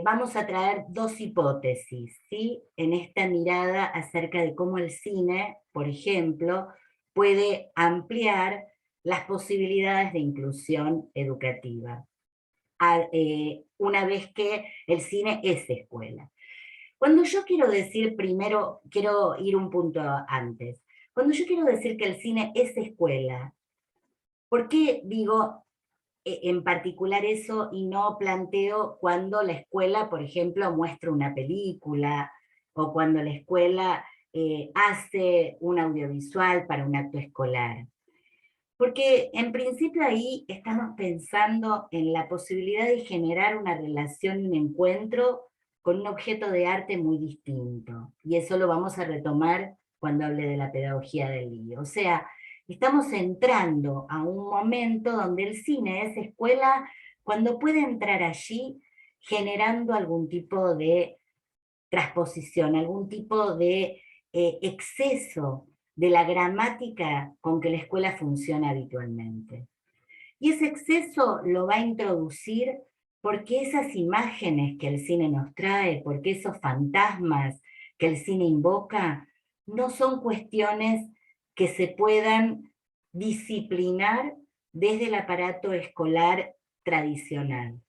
vamos a traer dos hipótesis, ¿sí? En esta mirada acerca de cómo el cine, por ejemplo, puede ampliar las posibilidades de inclusión educativa, una vez que el cine es escuela. Cuando yo quiero decir, primero, quiero ir un punto antes. Cuando yo quiero decir que el cine es escuela, ¿por qué digo en particular eso y no planteo cuando la escuela, por ejemplo, muestra una película o cuando la escuela hace un audiovisual para un acto escolar? Porque en principio ahí estamos pensando en la posibilidad de generar una relación y un encuentro con un objeto de arte muy distinto. Y eso lo vamos a retomar cuando hable de la pedagogía del lío. O sea, estamos entrando a un momento donde el cine es escuela cuando puede entrar allí generando algún tipo de transposición, algún tipo de exceso de la gramática con que la escuela funciona habitualmente. Y ese exceso lo va a introducir porque esas imágenes que el cine nos trae, porque esos fantasmas que el cine invoca, no son cuestiones que se puedan disciplinar desde el aparato escolar tradicional.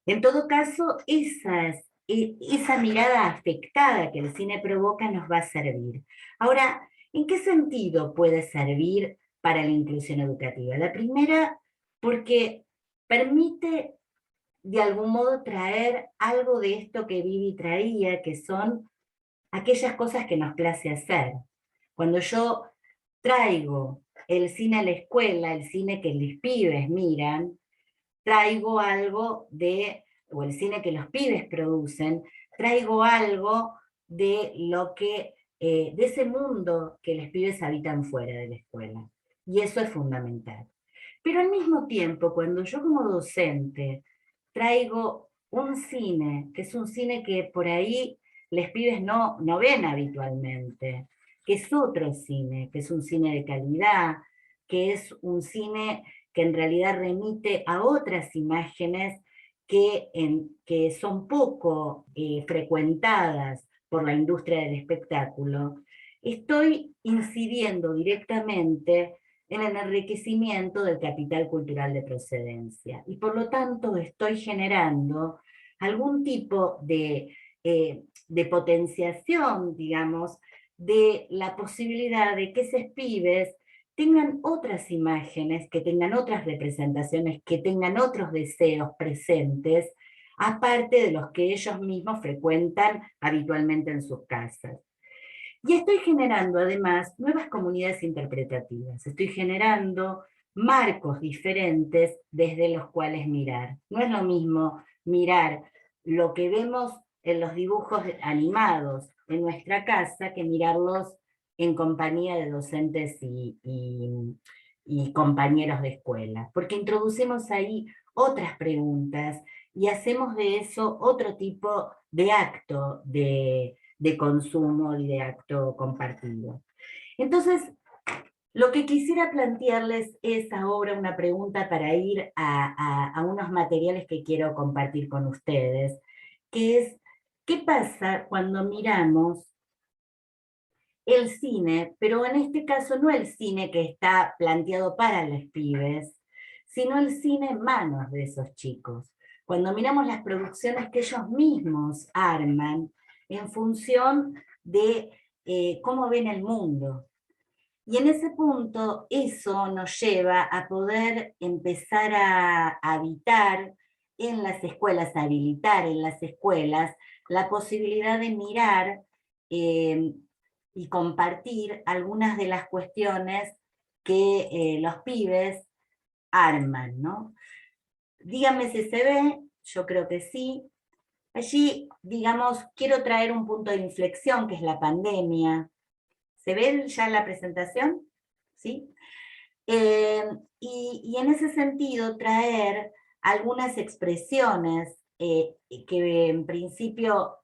En todo caso, esa mirada afectada que el cine provoca nos va a servir. Ahora, ¿en qué sentido puede servir para la inclusión educativa? La primera, porque permite de algún modo traer algo de esto que Vivi traía, que son aquellas cosas que nos place hacer. Cuando yo traigo el cine a la escuela, el cine que los pibes miran, traigo algo o el cine que los pibes producen, traigo algo de lo que, de ese mundo que los pibes habitan fuera de la escuela. Y eso es fundamental. Pero al mismo tiempo, cuando yo como docente traigo un cine, que es un cine que por ahí los pibes no ven habitualmente, que es otro cine, que es un cine de calidad, que es un cine que en realidad remite a otras imágenes que son poco frecuentadas por la industria del espectáculo, estoy incidiendo directamente en el enriquecimiento del capital cultural de procedencia. Y por lo tanto estoy generando algún tipo de potenciación, digamos, de la posibilidad de que esos pibes tengan otras imágenes, que tengan otras representaciones, que tengan otros deseos presentes, aparte de los que ellos mismos frecuentan habitualmente en sus casas. Y estoy generando además nuevas comunidades interpretativas, estoy generando marcos diferentes desde los cuales mirar. No es lo mismo mirar lo que vemos en los dibujos animados en nuestra casa que mirarlos en compañía de docentes y compañeros de escuela, porque introducimos ahí otras preguntas y hacemos de eso otro tipo de acto de consumo y de acto compartido. Entonces, lo que quisiera plantearles es ahora una pregunta para ir a unos materiales que quiero compartir con ustedes, que es, ¿qué pasa cuando miramos el cine, pero en este caso no el cine que está planteado para los pibes, sino el cine en manos de esos chicos? Cuando miramos las producciones que ellos mismos arman en función de cómo ven el mundo. Y en ese punto eso nos lleva a poder empezar a habitar en las escuelas, a habilitar en las escuelas la posibilidad de mirar y compartir algunas de las cuestiones que los pibes arman, ¿no? Díganme si se ve, yo creo que sí. Allí, digamos, quiero traer un punto de inflexión, que es la pandemia. ¿Se ve ya la presentación? ¿Sí? Y en ese sentido traer algunas expresiones que en principio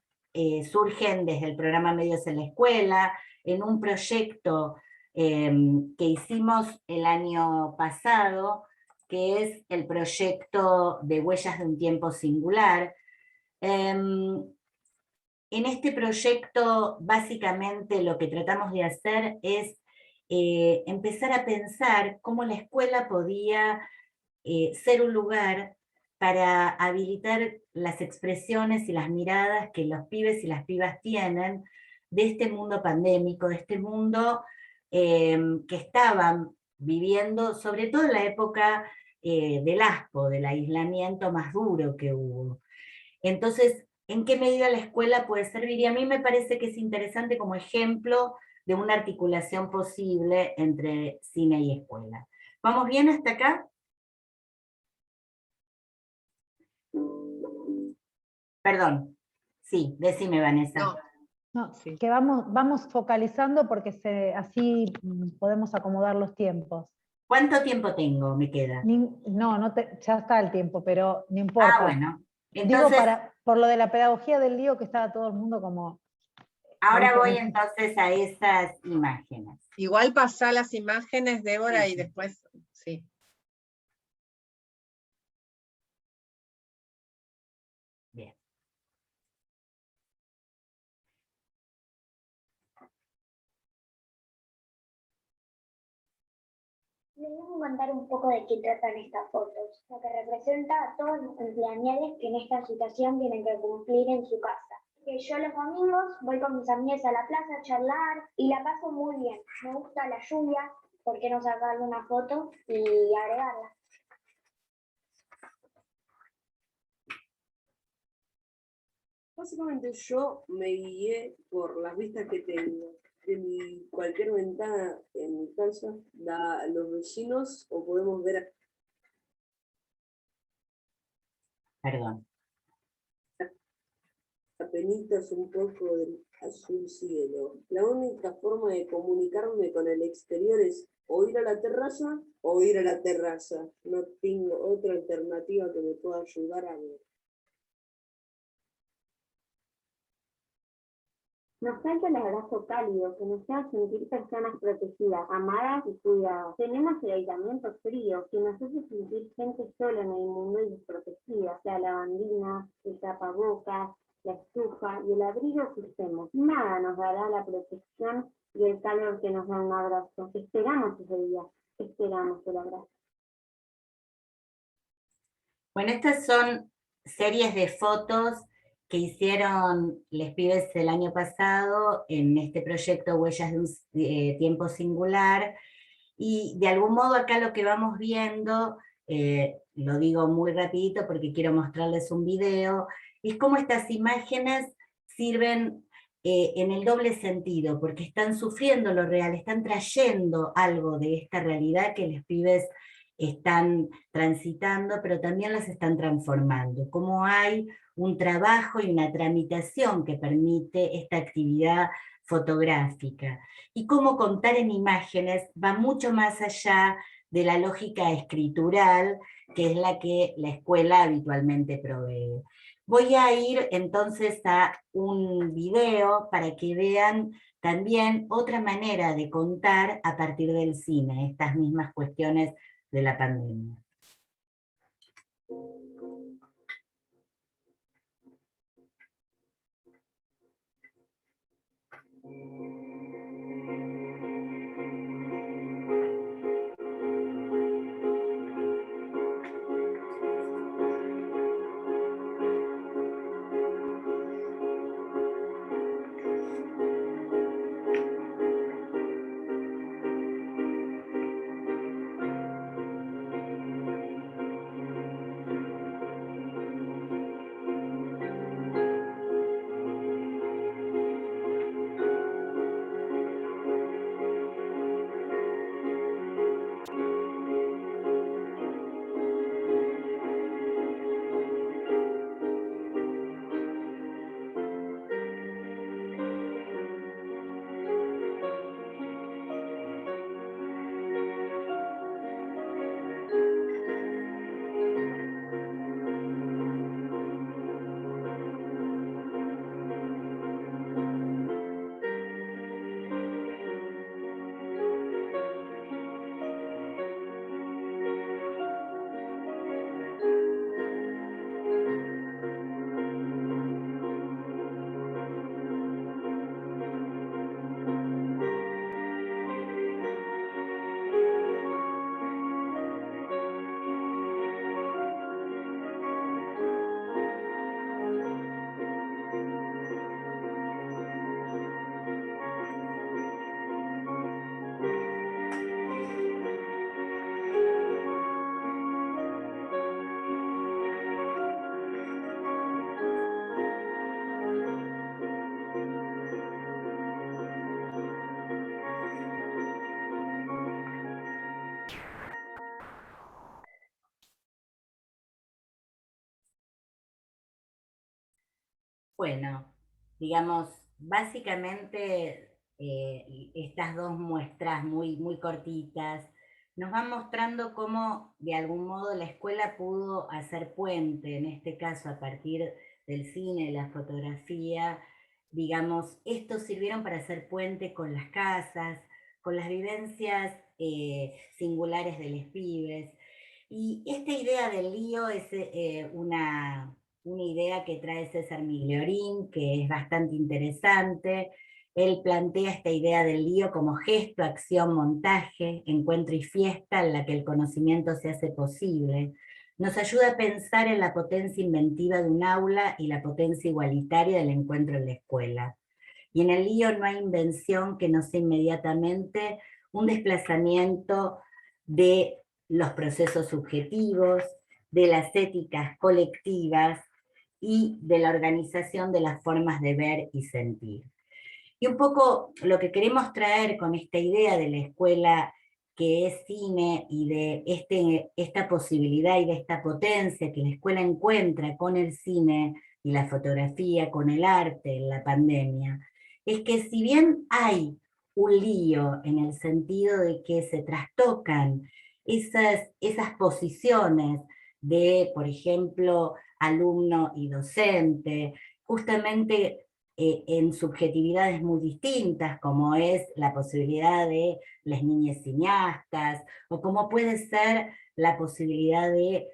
surgen desde el programa Medios en la Escuela, en un proyecto que hicimos el año pasado, que es el proyecto de Huellas de un Tiempo Singular. En este proyecto, básicamente, lo que tratamos de hacer es empezar a pensar cómo la escuela podía ser un lugar para habilitar las expresiones y las miradas que los pibes y las pibas tienen de este mundo pandémico, de este mundo que estaban viviendo, sobre todo en la época del ASPO, del aislamiento más duro que hubo. Entonces, ¿en qué medida la escuela puede servir? Y a mí me parece que es interesante como ejemplo de una articulación posible entre cine y escuela. ¿Vamos bien hasta acá? Perdón. Sí, decime, Vanessa. No, No, sí. que vamos focalizando porque así podemos acomodar los tiempos. ¿Cuánto tiempo tengo? Me queda. Ya está el tiempo, pero no importa. Ah, bueno. Digo, Entonces, por lo de la pedagogía del lío que estaba todo el mundo como... ahora voy entonces a esas imágenes. Igual pasá las imágenes, Débora, y después, sí. Bien. Les voy a contar un poco de qué tratan estas fotos, lo que representa a todos los cumpleañeros que en esta situación tienen que cumplir en su casa. Que yo los domingos voy con mis amigas a la plaza a charlar y la paso muy bien. Me gusta la lluvia, ¿por qué no sacarle una foto y agregarla? Básicamente yo me guié por las vistas que tengo. De cualquier ventana en mi casa da a los vecinos o podemos ver Perdón. apenitas un poco del azul cielo. La única forma de comunicarme con el exterior es o ir a la terraza o ir a la terraza. No tengo otra alternativa que me pueda ayudar a ver. Nos falta el abrazo cálido, que nos haga sentir personas protegidas, amadas y cuidadas. Tenemos el aislamiento frío, que nos hace sentir gente sola en el mundo y desprotegida. La lavandina, el tapabocas, la estufa y el abrigo que usemos. Nada nos dará la protección y el calor que nos da un abrazo. Esperamos ese día, esperamos el abrazo. Bueno, estas son series de fotos que hicieron les pibes el año pasado en este proyecto Huellas de un Tiempo Singular, y de algún modo acá lo que vamos viendo, lo digo muy rapidito porque quiero mostrarles un video, es cómo estas imágenes sirven en el doble sentido, porque están sufriendo lo real, están trayendo algo de esta realidad que los pibes están transitando, pero también las están transformando. Cómo hay un trabajo y una tramitación que permite esta actividad fotográfica. Y cómo contar en imágenes va mucho más allá de la lógica escritural, que es la que la escuela habitualmente provee. Voy a ir entonces a un video para que vean también otra manera de contar a partir del cine, estas mismas cuestiones de la pandemia. Bueno, digamos, básicamente estas dos muestras muy cortitas nos van mostrando cómo de algún modo la escuela pudo hacer puente, en este caso a partir del cine, la fotografía, digamos, estos sirvieron para hacer puente con las casas, con las vivencias singulares de los pibes. Y esta idea del lío es una idea que trae César Migliorín, que es bastante interesante. Él plantea esta idea del lío como gesto, acción, montaje, encuentro y fiesta en la que el conocimiento se hace posible. Nos ayuda a pensar en la potencia inventiva de un aula y la potencia igualitaria del encuentro en la escuela. Y en el lío no hay invención que no sea inmediatamente un desplazamiento de los procesos subjetivos, de las éticas colectivas y de la organización de las formas de ver y sentir. Y un poco lo que queremos traer con esta idea de la escuela que es cine y de esta posibilidad y de esta potencia que la escuela encuentra con el cine y la fotografía, con el arte en la pandemia, es que si bien hay un lío en el sentido de que se trastocan esas posiciones de, por ejemplo, alumno y docente, justamente en subjetividades muy distintas, como es la posibilidad de las niñas cineastas, o como puede ser la posibilidad de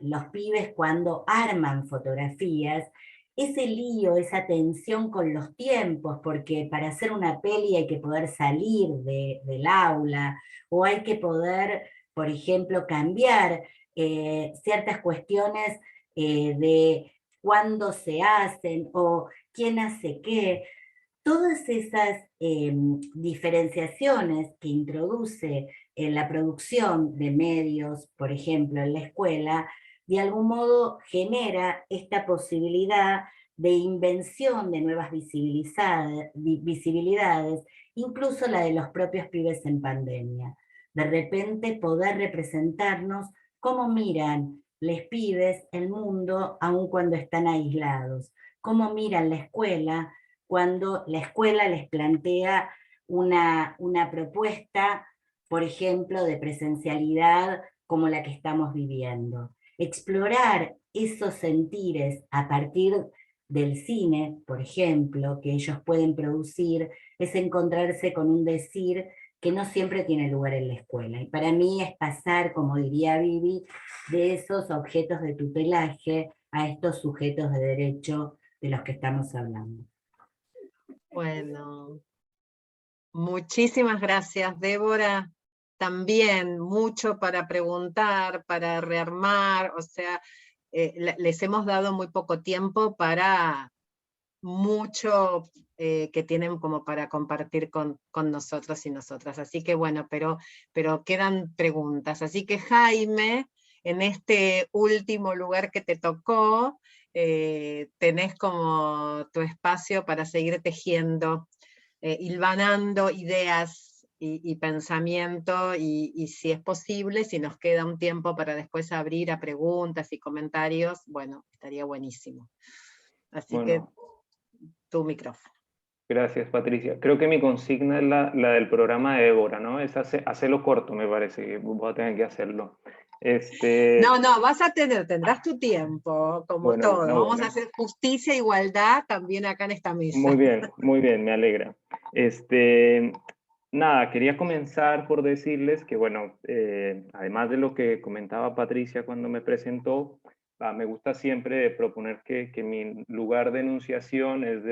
los pibes cuando arman fotografías, ese lío, esa tensión con los tiempos, porque para hacer una peli hay que poder salir del aula, o hay que poder, por ejemplo, cambiar ciertas cuestiones de cuándo se hacen, o quién hace qué. Todas esas diferenciaciones que introduce en la producción de medios, por ejemplo, en la escuela, de algún modo genera esta posibilidad de invención de nuevas visibilidades, incluso la de los propios pibes en pandemia. De repente poder representarnos cómo miran los pibes el mundo aun cuando están aislados, cómo miran la escuela cuando la escuela les plantea una propuesta, por ejemplo, de presencialidad como la que estamos viviendo. Explorar esos sentires a partir del cine, por ejemplo, que ellos pueden producir, es encontrarse con un decir que no siempre tiene lugar en la escuela. Y para mí es pasar, como diría Vivi, de esos objetos de tutelaje a estos sujetos de derecho de los que estamos hablando. Bueno, muchísimas gracias, Débora. También mucho para preguntar, para rearmar, o sea, les hemos dado muy poco tiempo para mucho que tienen como para compartir con nosotros y nosotras. Así que bueno, pero quedan preguntas. Así que Jaime, en este último lugar que te tocó, tenés como tu espacio para seguir tejiendo, hilvanando ideas y pensamiento, y si es posible, si nos queda un tiempo para después abrir a preguntas y comentarios, bueno, estaría buenísimo. Así Bueno, que tu micrófono. gracias, Patricia. Creo que mi consigna es la del programa de Débora, ¿no? Es hacerlo corto, me parece, que voy a tener que hacerlo. No, tendrás tu tiempo, como bueno, todo. no, Vamos a hacer justicia e igualdad también acá en esta mesa. muy bien, me alegra. Nada, quería comenzar por decirles que, bueno, además de lo que comentaba Patricia cuando me presentó, me gusta siempre proponer que mi lugar de enunciación es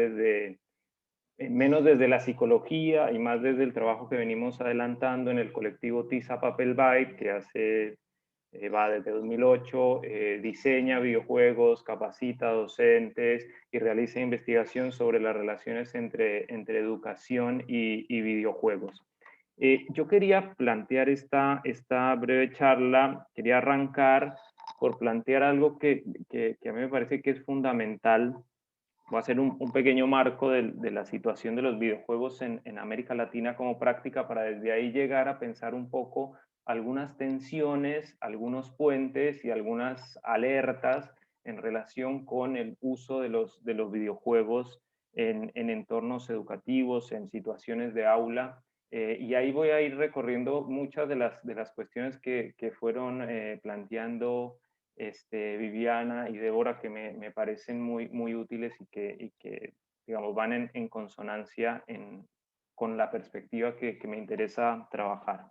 menos desde la psicología y más desde el trabajo que venimos adelantando en el colectivo Tiza Papel Byte, que va desde 2008, diseña videojuegos, capacita docentes y realiza investigación sobre las relaciones entre educación y videojuegos. Yo quería plantear esta breve charla, quería arrancar por plantear algo que a mí me parece que es fundamental. Voy a hacer un pequeño marco de la situación de los videojuegos en América Latina como práctica, para desde ahí llegar a pensar un poco algunas tensiones, algunos puentes y algunas alertas en relación con el uso de los videojuegos en entornos educativos, en situaciones de aula. Y ahí voy a ir recorriendo muchas de las cuestiones que fueron planteando Viviana y Débora, que me parecen muy útiles y que digamos, van en consonancia con la perspectiva que me interesa trabajar.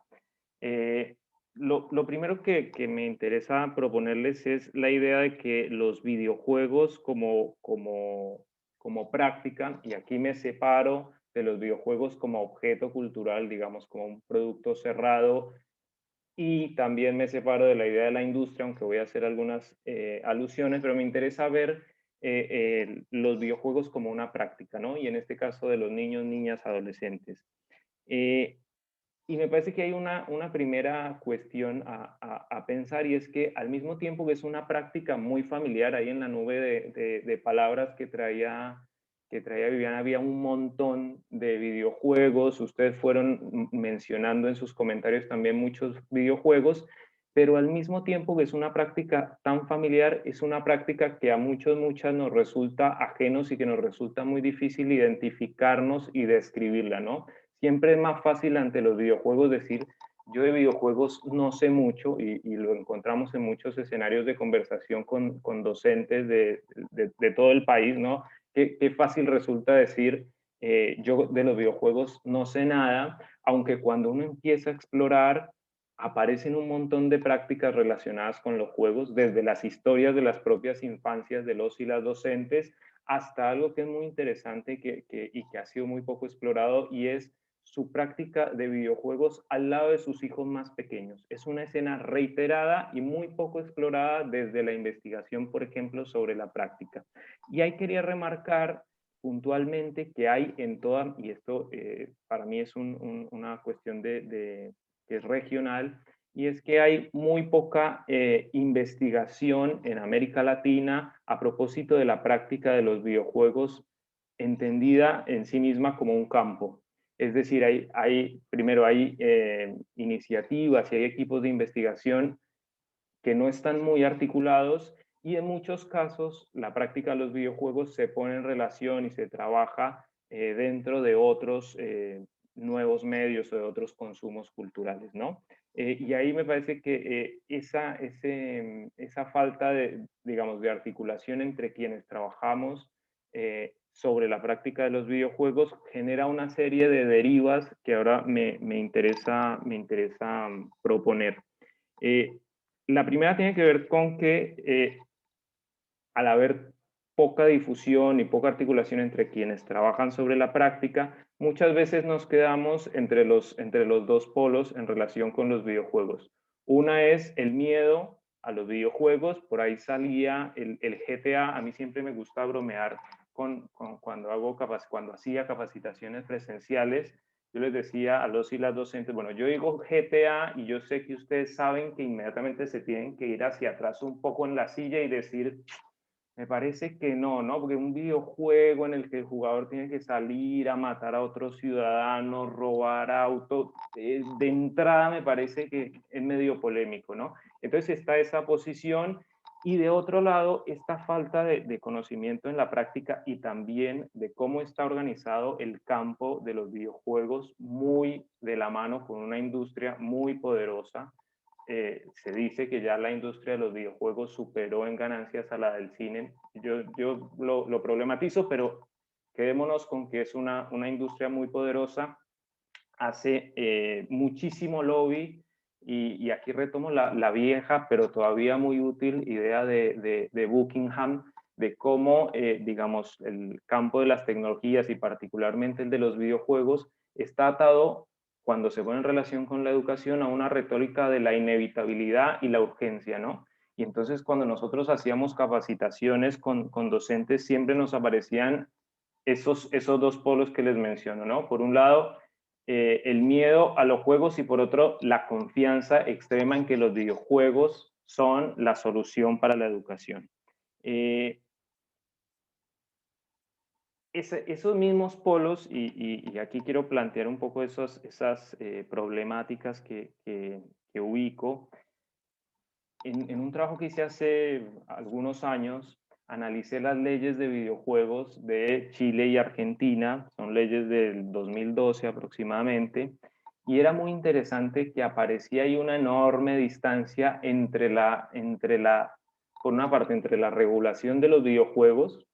Lo primero que me interesa proponerles es la idea de que los videojuegos como práctica, y aquí me separo de los videojuegos como objeto cultural, digamos, como un producto cerrado, y también me separo de la idea de la industria, aunque voy a hacer algunas alusiones, pero me interesa ver los videojuegos como una práctica, ¿no? Y en este caso de los niños, niñas, adolescentes. Y me parece que hay una primera cuestión a pensar, y es que al mismo tiempo que es una práctica muy familiar, ahí en la nube de palabras que traía Viviana, había un montón de videojuegos, ustedes fueron mencionando en sus comentarios también muchos videojuegos, pero al mismo tiempo que es una práctica tan familiar, es una práctica que a muchas nos resulta ajenos y que nos resulta muy difícil identificarnos y describirla, ¿no? Siempre es más fácil ante los videojuegos decir, yo de videojuegos no sé mucho, y lo encontramos en muchos escenarios de conversación con docentes de todo el país, ¿no? Qué fácil resulta decir, yo de los videojuegos no sé nada, aunque cuando uno empieza a explorar, aparecen un montón de prácticas relacionadas con los juegos, desde las historias de las propias infancias de los y las docentes, hasta algo que es muy interesante y que ha sido muy poco explorado, y es su práctica de videojuegos al lado de sus hijos más pequeños. Es una escena reiterada y muy poco explorada desde la investigación, por ejemplo, sobre la práctica. Y ahí quería remarcar puntualmente que hay en toda, y esto para mí es una cuestión que es regional, y es que hay muy poca investigación en América Latina a propósito de la práctica de los videojuegos entendida en sí misma como un campo. Es decir, primero hay iniciativas y hay equipos de investigación que no están muy articulados, y en muchos casos la práctica de los videojuegos se pone en relación y se trabaja dentro de otros nuevos medios o de otros consumos culturales, ¿no? Y ahí me parece que esa falta digamos, de articulación entre quienes trabajamos sobre la práctica de los videojuegos genera una serie de derivas que ahora me interesa proponer. La primera tiene que ver con que al haber poca difusión y poca articulación entre quienes trabajan sobre la práctica, muchas veces nos quedamos entre los dos polos en relación con los videojuegos. Una es el miedo a los videojuegos, por ahí salía el GTA. A mí siempre me gusta bromear cuando hacía capacitaciones presenciales. Yo les decía a los y las docentes, bueno, yo digo GTA y yo sé que ustedes saben que inmediatamente se tienen que ir hacia atrás un poco en la silla y decir, me parece que no, porque un videojuego en el que el jugador tiene que salir a matar a otros ciudadanos, robar autos, de entrada me parece que es medio polémico, ¿no? Entonces está esa posición, y de otro lado, esta falta de conocimiento en la práctica y también de cómo está organizado el campo de los videojuegos, muy de la mano con una industria muy poderosa. Se dice que ya la industria de los videojuegos superó en ganancias a la del cine. Yo lo problematizo, pero quedémonos con que es una industria muy poderosa, hace muchísimo lobby, y aquí retomo la vieja, pero todavía muy útil idea de Buckingham, de cómo, digamos, el campo de las tecnologías y particularmente el de los videojuegos está atado, cuando se pone en relación con la educación, a una retórica de la inevitabilidad y la urgencia, ¿no? Y entonces cuando nosotros hacíamos capacitaciones con docentes, siempre nos aparecían esos dos polos que les menciono, ¿no? Por un lado, el miedo a los juegos, y por otro, la confianza extrema en que los videojuegos son la solución para la educación. Esos mismos polos, y aquí quiero plantear un poco esas problemáticas que ubico, en un trabajo que hice hace algunos años, analicé las leyes de videojuegos de Chile y Argentina, son leyes del 2012 aproximadamente, y era muy interesante que aparecía ahí una enorme distancia por una parte, entre la regulación de los videojuegos,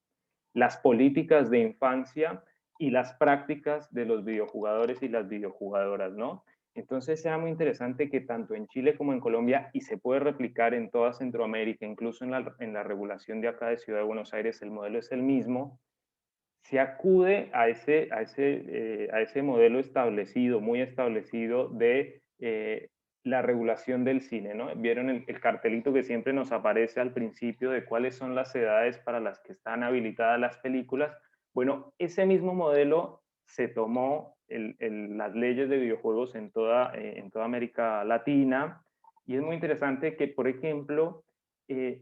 las políticas de infancia y las prácticas de los videojugadores y las videojugadoras, ¿no? Entonces era muy interesante que tanto en Chile como en Colombia, y se puede replicar en toda Centroamérica, incluso en la regulación de acá de Ciudad de Buenos Aires, el modelo es el mismo, se acude a ese modelo establecido, muy establecido de la regulación del cine, ¿no? Vieron el cartelito que siempre nos aparece al principio de cuáles son las edades para las que están habilitadas las películas. Bueno, ese mismo modelo se tomó las leyes de videojuegos en toda América Latina, y es muy interesante que, por ejemplo,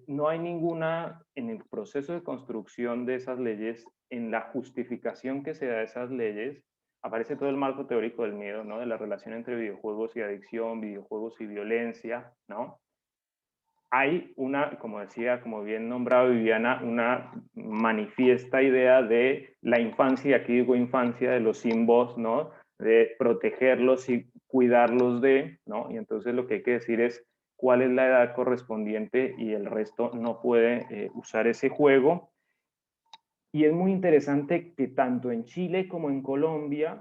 no hay ninguna, en el proceso de construcción de esas leyes, en la justificación que se da a esas leyes, aparece todo el marco teórico del miedo, ¿no? De la relación entre videojuegos y adicción, videojuegos y violencia, ¿no? Hay una, como decía, como bien nombrado Viviana, una manifiesta idea de la infancia, y aquí digo infancia, de los sin voz, ¿no? De protegerlos y cuidarlos de, ¿no? Y entonces lo que hay que decir es cuál es la edad correspondiente y el resto no puede usar ese juego. Y es muy interesante que tanto en Chile como en Colombia,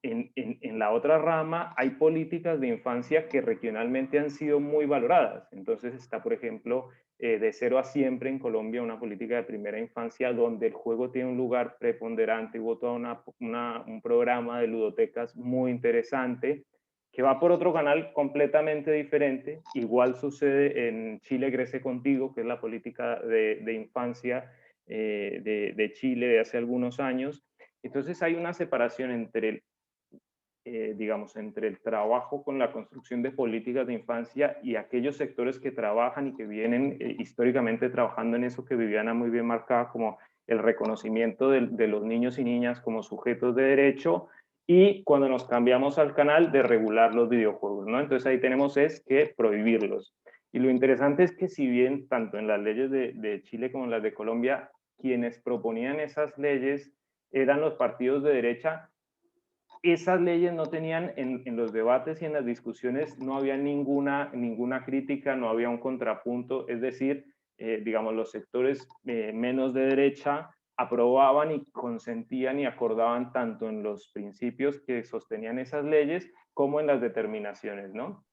en la otra rama, hay políticas de infancia que regionalmente han sido muy valoradas. Entonces está, por ejemplo, de 0 a siempre en Colombia, una política de primera infancia donde el juego tiene un lugar preponderante. Hubo todo un programa de ludotecas muy interesante que va por otro canal completamente diferente. Igual sucede en Chile Crece Contigo, que es la política de infancia de Chile de hace algunos años. Entonces hay una separación entre digamos, entre el trabajo con la construcción de políticas de infancia y aquellos sectores que trabajan y que vienen históricamente trabajando en eso que Viviana muy bien marcaba como el reconocimiento de los niños y niñas como sujetos de derecho, y cuando nos cambiamos al canal de regular los videojuegos, ¿no? Entonces ahí tenemos es que prohibirlos. Y lo interesante es que si bien tanto en las leyes de Chile como en las de Colombia, quienes proponían esas leyes eran los partidos de derecha, esas leyes no tenían en los debates y en las discusiones, no había ninguna crítica, no había un contrapunto, es decir, digamos, los sectores menos de derecha aprobaban y consentían y acordaban tanto en los principios que sostenían esas leyes como en las determinaciones, ¿no?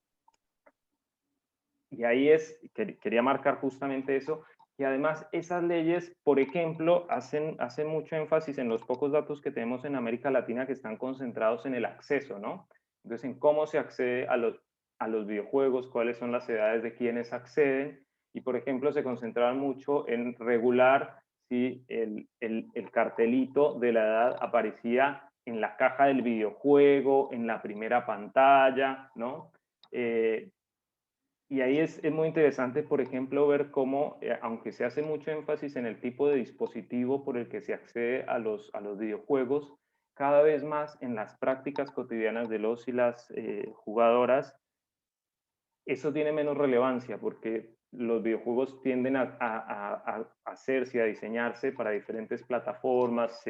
Y ahí quería marcar justamente eso, y además esas leyes, por ejemplo, hacen mucho énfasis en los pocos datos que tenemos en América Latina que están concentrados en el acceso, ¿no? Entonces, en cómo se accede a los videojuegos, cuáles son las edades de quienes acceden, y por ejemplo, se concentraban mucho en regular si el cartelito de la edad aparecía en la caja del videojuego, en la primera pantalla, ¿no? Y ahí es muy interesante, por ejemplo, ver cómo, aunque se hace mucho énfasis en el tipo de dispositivo por el que se accede a los videojuegos, cada vez más en las prácticas cotidianas de los y las jugadoras, eso tiene menos relevancia porque los videojuegos tienden a hacerse, a diseñarse para diferentes plataformas,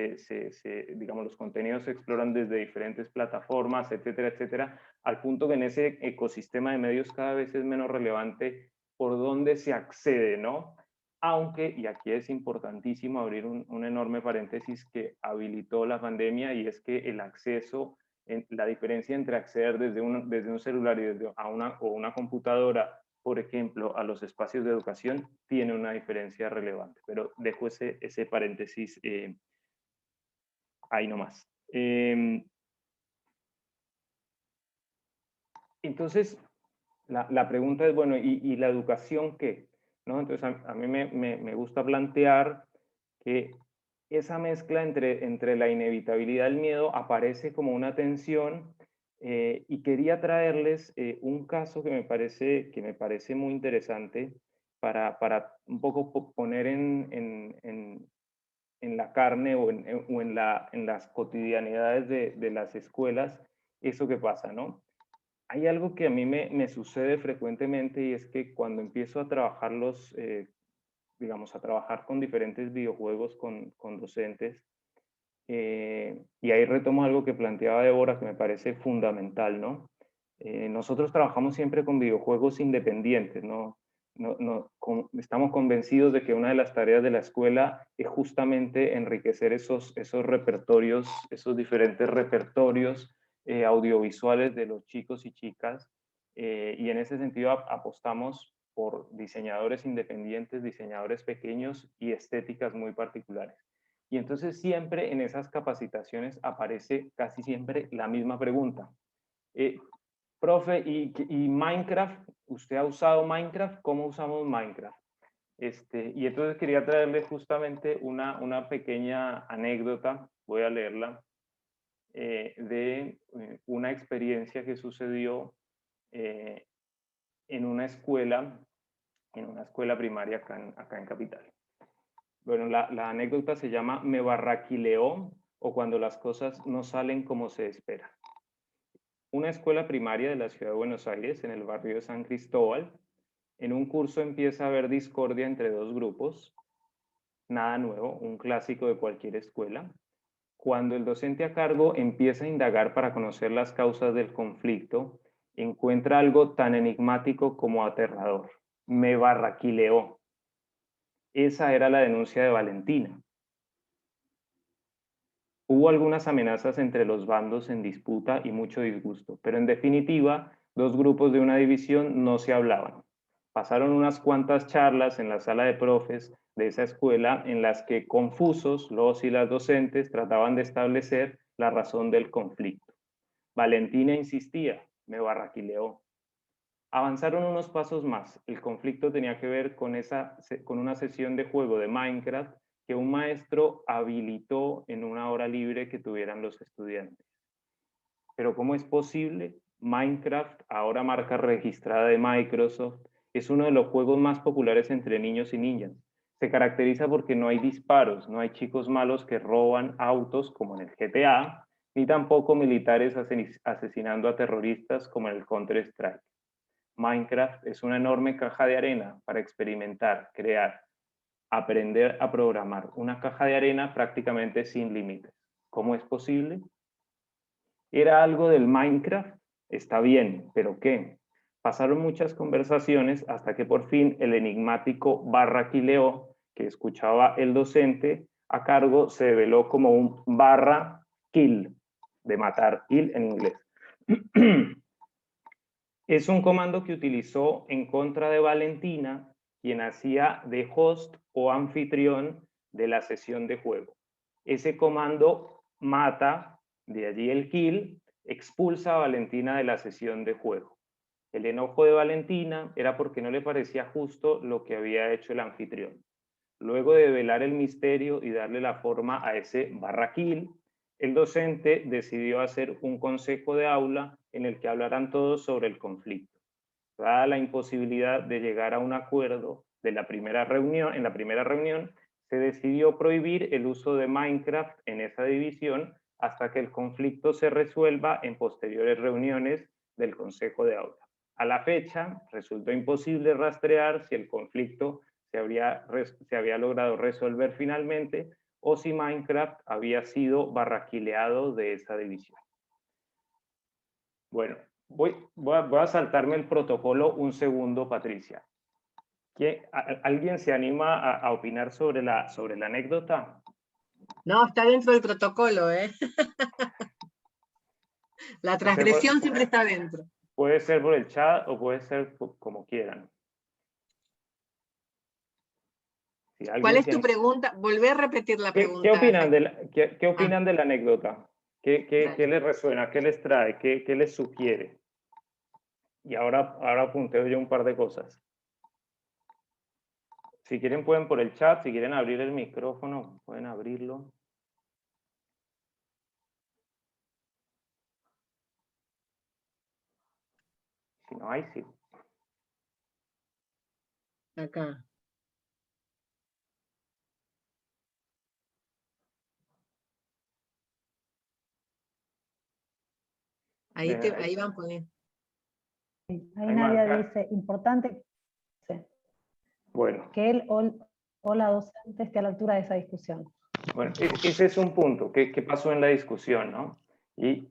digamos, los contenidos se exploran desde diferentes plataformas, etcétera, etcétera, al punto que en ese ecosistema de medios cada vez es menos relevante por dónde se accede, ¿no? Aunque, y aquí es importantísimo abrir un enorme paréntesis que habilitó la pandemia, y es que el acceso, la diferencia entre acceder desde un celular y una computadora, por ejemplo, a los espacios de educación, tiene una diferencia relevante. Pero dejo ese paréntesis ahí nomás. Entonces, la pregunta es, bueno, ¿y la educación qué? ¿No? Entonces, a mí me gusta plantear que esa mezcla entre la inevitabilidad y el miedo aparece como una tensión, y quería traerles un caso que me parece muy interesante para un poco poner en la carne o en las cotidianidades de las escuelas eso que pasa, ¿no? hay algo que a mí me sucede frecuentemente, y es que cuando empiezo a trabajar digamos, a trabajar con diferentes videojuegos con docentes, y ahí retomo algo que planteaba Débora, que me parece fundamental, ¿no? Nosotros trabajamos siempre con videojuegos independientes, ¿no? Estamos convencidos de que una de las tareas de la escuela es justamente enriquecer esos repertorios, esos diferentes repertorios audiovisuales de los chicos y chicas, y en ese sentido apostamos por diseñadores independientes, diseñadores pequeños y estéticas muy particulares. Y entonces siempre en esas capacitaciones aparece casi siempre la misma pregunta. Profe, ¿y Minecraft? ¿Usted ha usado Minecraft? ¿Cómo usamos Minecraft? Y entonces quería traerle justamente una pequeña anécdota, voy a leerla, de una experiencia que sucedió en una escuela primaria acá en Capital. Bueno, la anécdota se llama Me barraquileó, o cuando las cosas no salen como se espera. Una escuela primaria de la ciudad de Buenos Aires, en el barrio de San Cristóbal. En un curso empieza a haber discordia entre dos grupos. Nada nuevo, un clásico de cualquier escuela. Cuando el docente a cargo empieza a indagar para conocer las causas del conflicto, encuentra algo tan enigmático como aterrador. Me barraquileó. Esa era la denuncia de Valentina. Hubo algunas amenazas entre los bandos en disputa y mucho disgusto, pero en definitiva, dos grupos de una división no se hablaban. Pasaron unas cuantas charlas en la sala de profes de esa escuela en las que, confusos, los y las docentes trataban de establecer la razón del conflicto. Valentina insistía, me barraquileó. Avanzaron unos pasos más. El conflicto tenía que ver con una sesión de juego de Minecraft que un maestro habilitó en una hora libre que tuvieran los estudiantes. Pero ¿cómo es posible? Minecraft, ahora marca registrada de Microsoft, es uno de los juegos más populares entre niños y niñas. Se caracteriza porque no hay disparos, no hay chicos malos que roban autos como en el GTA, ni tampoco militares asesinando a terroristas como en el Counter-Strike. Minecraft es una enorme caja de arena para experimentar, crear, aprender a programar. Una caja de arena prácticamente sin límites. ¿Cómo es posible? ¿Era algo del Minecraft? Está bien, ¿pero qué? Pasaron muchas conversaciones hasta que por fin el enigmático barraquileó que escuchaba el docente a cargo se develó como un barra kill, de matar, kill en inglés. Es un comando que utilizó en contra de Valentina, quien hacía de host o anfitrión de la sesión de juego. Ese comando mata, de allí el kill, expulsa a Valentina de la sesión de juego. El enojo de Valentina era porque no le parecía justo lo que había hecho el anfitrión. Luego de develar el misterio y darle la forma a ese barra kill, el docente decidió hacer un consejo de aula en el que hablaran todos sobre el conflicto. Dada la imposibilidad de llegar a un acuerdo en la primera reunión, se decidió prohibir el uso de Minecraft en esa división hasta que el conflicto se resuelva en posteriores reuniones del consejo de aula. A la fecha, resultó imposible rastrear si el conflicto se había logrado resolver finalmente o si Minecraft había sido barraquileado de esa división. Bueno, voy a saltarme el protocolo un segundo, Patricia. ¿Alguien se anima a opinar sobre la anécdota? No, está dentro del protocolo, ¿eh? La transgresión siempre está dentro. Puede ser por el chat o puede ser como quieran. Si ¿Cuál es tu pregunta? Volvé a repetir la pregunta. ¿Qué opinan de la anécdota? ¿Qué les resuena? ¿Qué les trae? ¿Qué les sugiere? Y ahora punteo yo un par de cosas. Si quieren pueden por el chat, si quieren abrir el micrófono, pueden abrirlo. Si no hay, sí. Acá. Ahí van poniendo. Ahí Ahí Nadia marca. dice, importante Bueno, que él o la docente esté a la altura de esa discusión. bueno, ese es un punto. ¿Qué pasó en la discusión, no? Y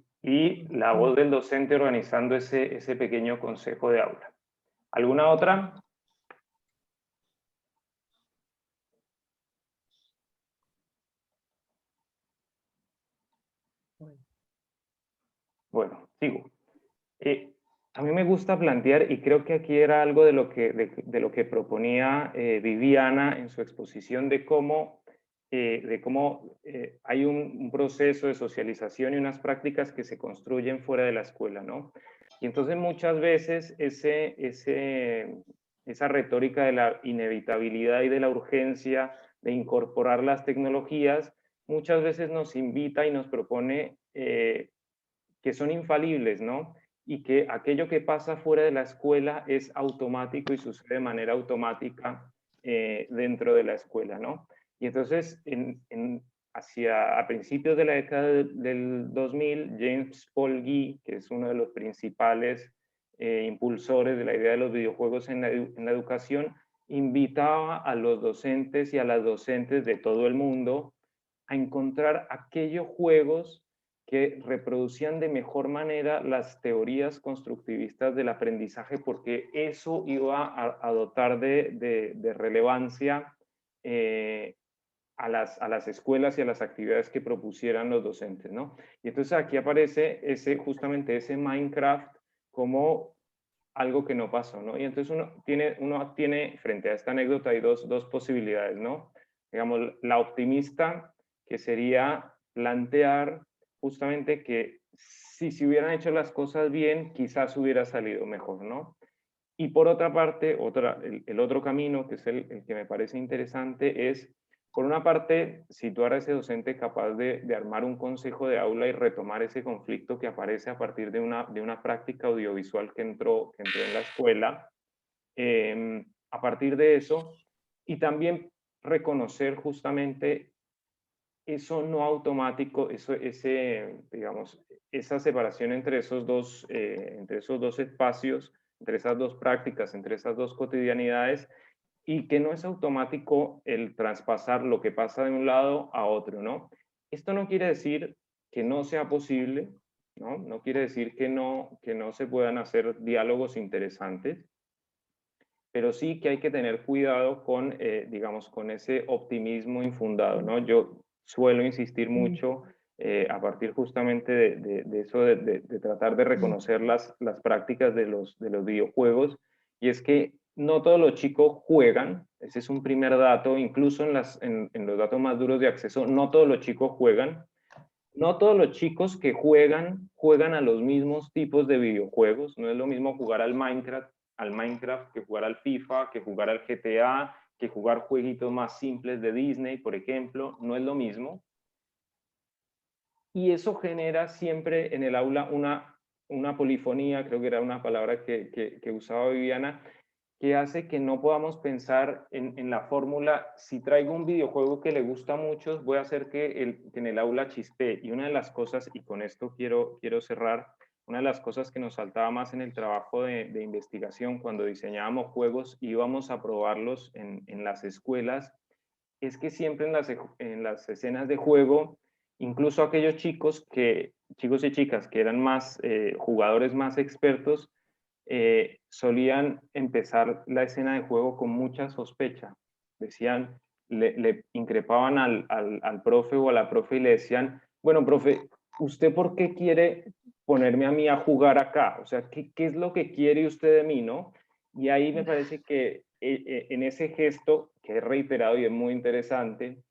la voz del docente organizando ese pequeño consejo de aula. ¿Alguna otra? Bueno, sigo. A mí me gusta plantear, y creo que aquí era algo de lo que proponía Viviana en su exposición, de cómo hay un proceso de socialización y unas prácticas que se construyen fuera de la escuela, ¿no? Y entonces muchas veces esa retórica de la inevitabilidad y de la urgencia de incorporar las tecnologías, muchas veces nos invita y nos propone que son infalibles, ¿no? Y que aquello que pasa fuera de la escuela es automático y sucede de manera automática dentro de la escuela, ¿no? Y entonces, a principios de la década del 2000, James Paul Gee, que es uno de los principales impulsores de la idea de los videojuegos en la educación, invitaba a los docentes y a las docentes de todo el mundo a encontrar aquellos juegos que reproducían de mejor manera las teorías constructivistas del aprendizaje, porque eso iba a dotar de relevancia a las escuelas y a las actividades que propusieran los docentes, ¿no? Y entonces aquí aparece justamente ese Minecraft como algo que no pasó, ¿no? Y entonces uno tiene frente a esta anécdota hay dos posibilidades, ¿no? Digamos, la optimista, que sería plantear justamente que si se hubieran hecho las cosas bien, quizás hubiera salido mejor, ¿no? Y por otra parte, el otro camino, que es el que me parece interesante, es, por una parte, situar a ese docente capaz de armar un consejo de aula y retomar ese conflicto que aparece a partir de una práctica audiovisual que entró en la escuela, a partir de eso, y también reconocer justamente eso no automático, digamos, esa separación entre esos dos espacios, entre esas dos prácticas, entre esas dos cotidianidades, y que no es automático el traspasar lo que pasa de un lado a otro, ¿no? Esto no quiere decir que no sea posible, ¿no? No quiere decir que no se puedan hacer diálogos interesantes, pero sí que hay que tener cuidado con, digamos, con ese optimismo infundado, ¿no? Yo suelo insistir mucho a partir justamente de eso, de tratar de reconocer las prácticas de los videojuegos, y es que no todos los chicos juegan, ese es un primer dato, incluso en los datos más duros de acceso, no todos los chicos juegan, no todos los chicos que juegan a los mismos tipos de videojuegos. No es lo mismo jugar al Minecraft que jugar al FIFA, que jugar al GTA, que jugar jueguitos más simples de Disney, por ejemplo. No es lo mismo. Y eso genera siempre en el aula una polifonía, creo que era una palabra que usaba Viviana, que hace que no podamos pensar en la fórmula, si traigo un videojuego que le gusta a muchos, voy a hacer que en el aula chispee. Y una de las cosas, y con esto quiero cerrar, una de las cosas que nos faltaba más en el trabajo de investigación cuando diseñábamos juegos y íbamos a probarlos en las escuelas, es que siempre en las escenas de juego, incluso aquellos chicos y chicas que eran más jugadores más expertos, solían empezar la escena de juego con mucha sospecha. Decían, le increpaban al profe o a la profe y le decían, bueno, profe, ¿usted por qué quiere ponerme a mí a jugar acá? O sea, ¿qué es lo que quiere usted de mí, no? Y ahí me parece que en ese gesto, que es reiterado y es muy interesante,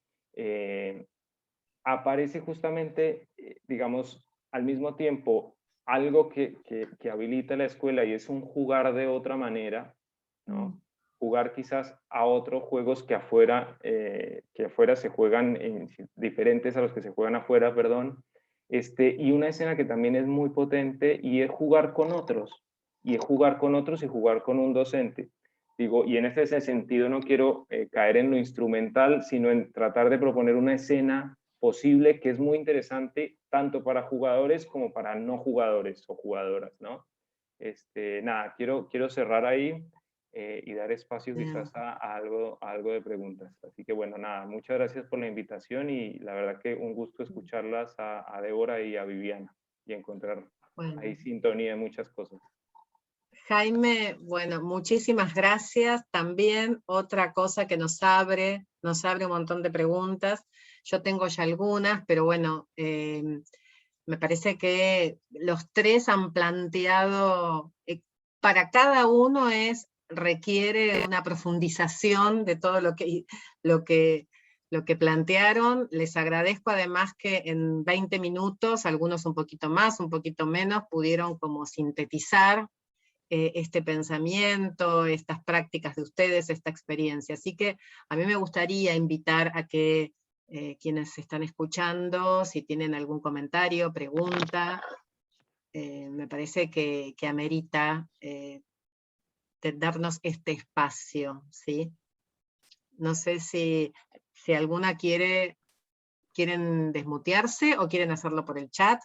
aparece justamente, digamos, al mismo tiempo algo que habilita la escuela, y es un jugar de otra manera, ¿no? Jugar quizás a otros juegos que afuera se juegan diferentes a los que se juegan afuera, perdón. Y una escena que también es muy potente, y es jugar con otros, y jugar con un docente. Digo, y en este sentido no quiero caer en lo instrumental, sino en tratar de proponer una escena posible que es muy interesante tanto para jugadores como para no jugadores o jugadoras, ¿no? Nada, quiero cerrar ahí y dar espacio Bien. quizás a algo de preguntas. Así que bueno, nada, muchas gracias por la invitación y la verdad que un gusto escucharlas a Débora y a Viviana y encontrar Bueno. ahí sintonía en muchas cosas. Jaime, bueno, muchísimas gracias. También otra cosa que nos abre un montón de preguntas. Yo tengo ya algunas, pero bueno, me parece que los tres han planteado, para cada uno requiere una profundización de todo lo que plantearon. Les agradezco además que en 20 minutos, algunos un poquito más, un poquito menos, pudieron como sintetizar este pensamiento, estas prácticas de ustedes, esta experiencia. Así que a mí me gustaría invitar a que quienes están escuchando, si tienen algún comentario, pregunta, me parece que amerita darnos este espacio, ¿sí? No sé si alguna quieren desmutearse o quieren hacerlo por el chat.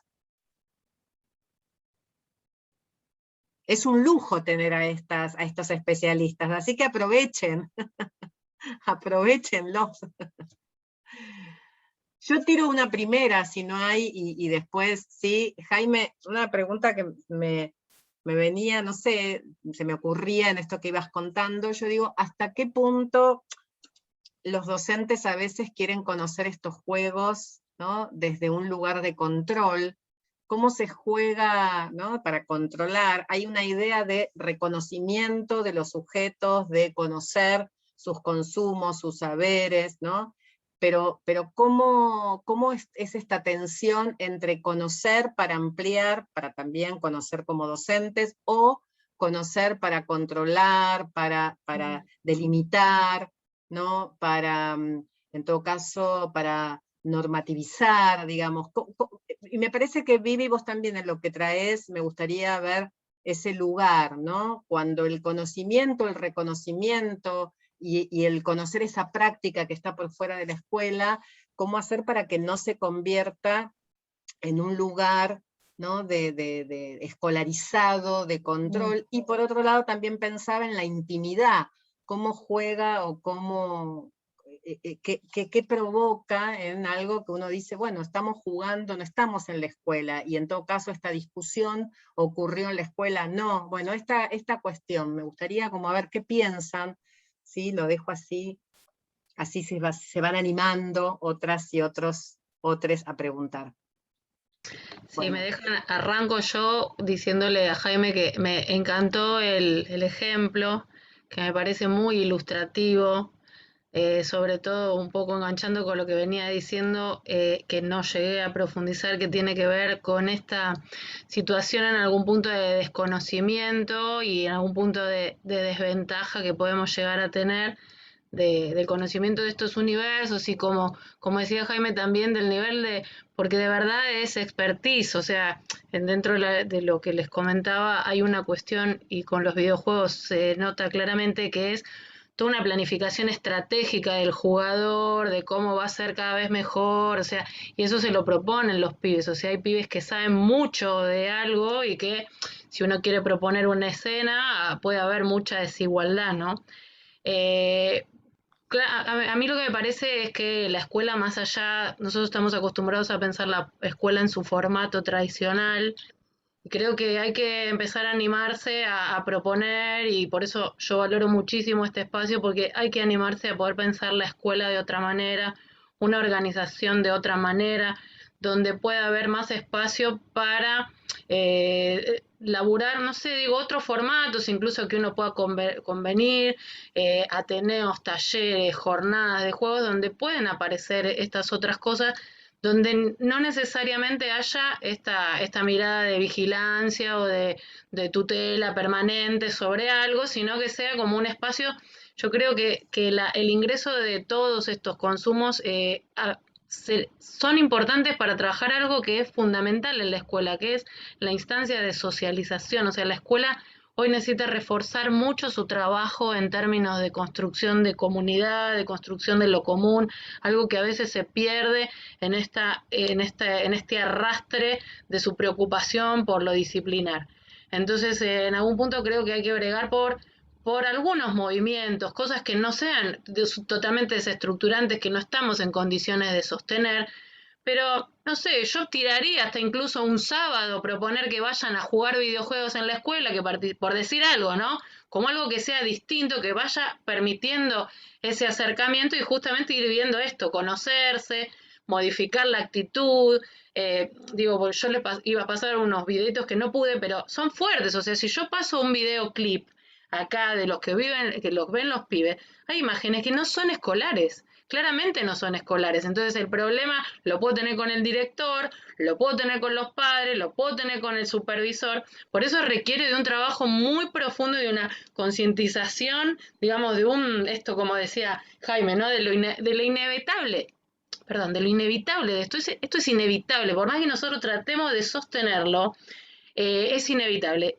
Es un lujo tener a estos especialistas, así que aprovechen, aprovechenlos. Yo tiro una primera, si no hay, y después, sí, Jaime, una pregunta que me venía, no sé, se me ocurría en esto que ibas contando, yo digo, ¿hasta qué punto los docentes a veces quieren conocer estos juegos, ¿no? Desde un lugar de control? ¿Cómo se juega, ¿no? Para controlar? Hay una idea de reconocimiento de los sujetos, de conocer sus consumos, sus saberes, ¿no? Pero ¿cómo es esta tensión entre conocer para ampliar, para también conocer como docentes, o conocer para controlar, para delimitar, ¿no? Para, en todo caso, para normativizar, digamos? Y me parece que Vivi, vos también en lo que traes, me gustaría ver ese lugar, ¿no? Cuando el conocimiento, el reconocimiento y el conocer esa práctica que está por fuera de la escuela, cómo hacer para que no se convierta en un lugar, ¿no? de escolarizado, de control, y por otro lado también pensaba en la intimidad, cómo juega o cómo, qué provoca en algo que uno dice, bueno, estamos jugando, no estamos en la escuela, y en todo caso esta discusión ocurrió en la escuela, no. Bueno, esta cuestión, me gustaría como a ver qué piensan, ¿sí? Lo dejo así se van animando otras y otros a preguntar. Si Bueno. me dejan, arranco yo diciéndole a Jaime que me encantó el ejemplo, que me parece muy ilustrativo, sobre todo un poco enganchando con lo que venía diciendo, que no llegué a profundizar, que tiene que ver con esta situación en algún punto de desconocimiento y en algún punto de desventaja que podemos llegar a tener del conocimiento de estos universos, y como decía Jaime también, del nivel de, porque de verdad es expertise, o sea, dentro de lo que les comentaba hay una cuestión, y con los videojuegos se nota claramente, que es toda una planificación estratégica del jugador, de cómo va a ser cada vez mejor, o sea, y eso se lo proponen los pibes, o sea, hay pibes que saben mucho de algo y que si uno quiere proponer una escena puede haber mucha desigualdad, ¿no? A mí lo que me parece es que la escuela, más allá, nosotros estamos acostumbrados a pensar la escuela en su formato tradicional, y creo que hay que empezar a animarse a proponer, y por eso yo valoro muchísimo este espacio, porque hay que animarse a poder pensar la escuela de otra manera, una organización de otra manera, donde pueda haber más espacio para laburar, no sé, digo, otros formatos, incluso que uno pueda convenir, ateneos, talleres, jornadas de juegos, donde pueden aparecer estas otras cosas, donde no necesariamente haya esta mirada de vigilancia o de tutela permanente sobre algo, sino que sea como un espacio. Yo creo que el ingreso de todos estos consumos son importantes para trabajar algo que es fundamental en la escuela, que es la instancia de socialización. O sea, la escuela hoy necesita reforzar mucho su trabajo en términos de construcción de comunidad, de construcción de lo común, algo que a veces se pierde en este arrastre de su preocupación por lo disciplinar. Entonces, en algún punto creo que hay que bregar por algunos movimientos, cosas que no sean totalmente desestructurantes, que no estamos en condiciones de sostener, pero no sé, yo tiraría hasta incluso un sábado proponer que vayan a jugar videojuegos en la escuela, que por decir algo, ¿no? Como algo que sea distinto, que vaya permitiendo ese acercamiento y justamente ir viendo esto, conocerse, modificar la actitud. Digo, porque yo iba a pasar unos videitos que no pude, pero son fuertes. O sea, si yo paso un videoclip acá de los que viven, que los ven los pibes, hay imágenes que no son escolares. Claramente no son escolares. Entonces el problema lo puedo tener con el director, lo puedo tener con los padres, lo puedo tener con el supervisor. Por eso requiere de un trabajo muy profundo y de una concientización, digamos, esto como decía Jaime, ¿no? De lo inevitable. Perdón, de lo inevitable de esto. Esto es inevitable. Por más que nosotros tratemos de sostenerlo, es inevitable.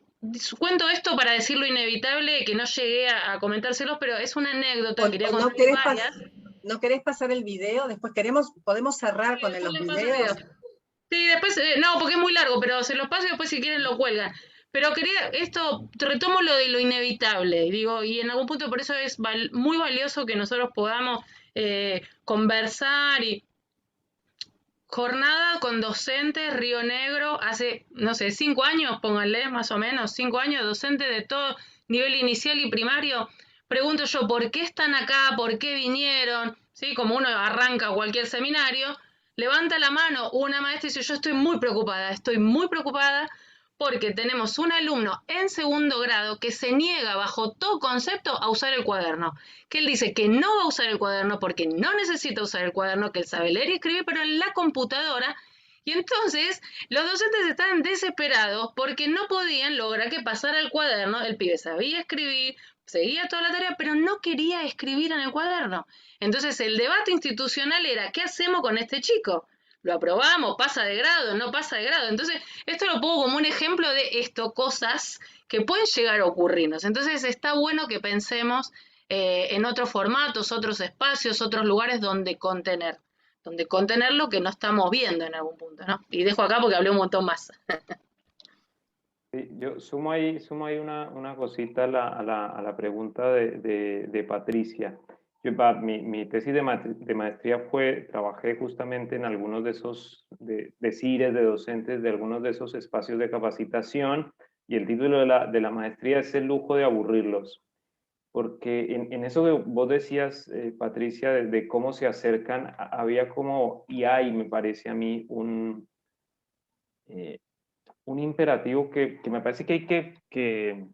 Cuento esto para decir lo inevitable, que no llegué a comentárselos, pero es una anécdota, quería contar varias. ¿No querés pasar el video? Después podemos cerrar Sí, con después los les paso el video. videos. Sí, después, no, porque es muy largo, pero se los paso y después si quieren lo cuelgan. Pero retomo lo de lo inevitable, digo, y en algún punto por eso es muy valioso que nosotros podamos conversar y jornada con docentes, Río Negro, hace, no sé, 5 años, pónganle más o menos, 5 años, docentes de todo nivel inicial y primario. Pregunto yo, ¿por qué están acá? ¿Por qué vinieron? ¿Sí? Como uno arranca cualquier seminario, levanta la mano una maestra y dice, yo estoy muy preocupada porque tenemos un alumno en segundo grado que se niega bajo todo concepto a usar el cuaderno. Que él dice que no va a usar el cuaderno porque no necesita usar el cuaderno, que él sabe leer y escribir, pero en la computadora. Y entonces los docentes estaban desesperados porque no podían lograr que pasara el cuaderno. El pibe sabía escribir, seguía toda la tarea, pero no quería escribir en el cuaderno. Entonces el debate institucional era, ¿qué hacemos con este chico? ¿Lo aprobamos? ¿Pasa de grado? ¿No pasa de grado? Entonces, esto lo pongo como un ejemplo de cosas que pueden llegar a ocurrirnos. Entonces, está bueno que pensemos en otros formatos, otros espacios, otros lugares donde contener lo que no estamos viendo en algún punto, ¿no? Y dejo acá porque hablé un montón más. Sí, yo sumo ahí una cosita a la pregunta de Patricia. Mi tesis de maestría trabajé justamente en algunos de esos, de CIRES, de docentes, de algunos de esos espacios de capacitación, y el título de la maestría es El lujo de aburrirlos. Porque en eso que vos decías, Patricia, de cómo se acercan, había como, y hay, me parece a mí, un imperativo que me parece que hay que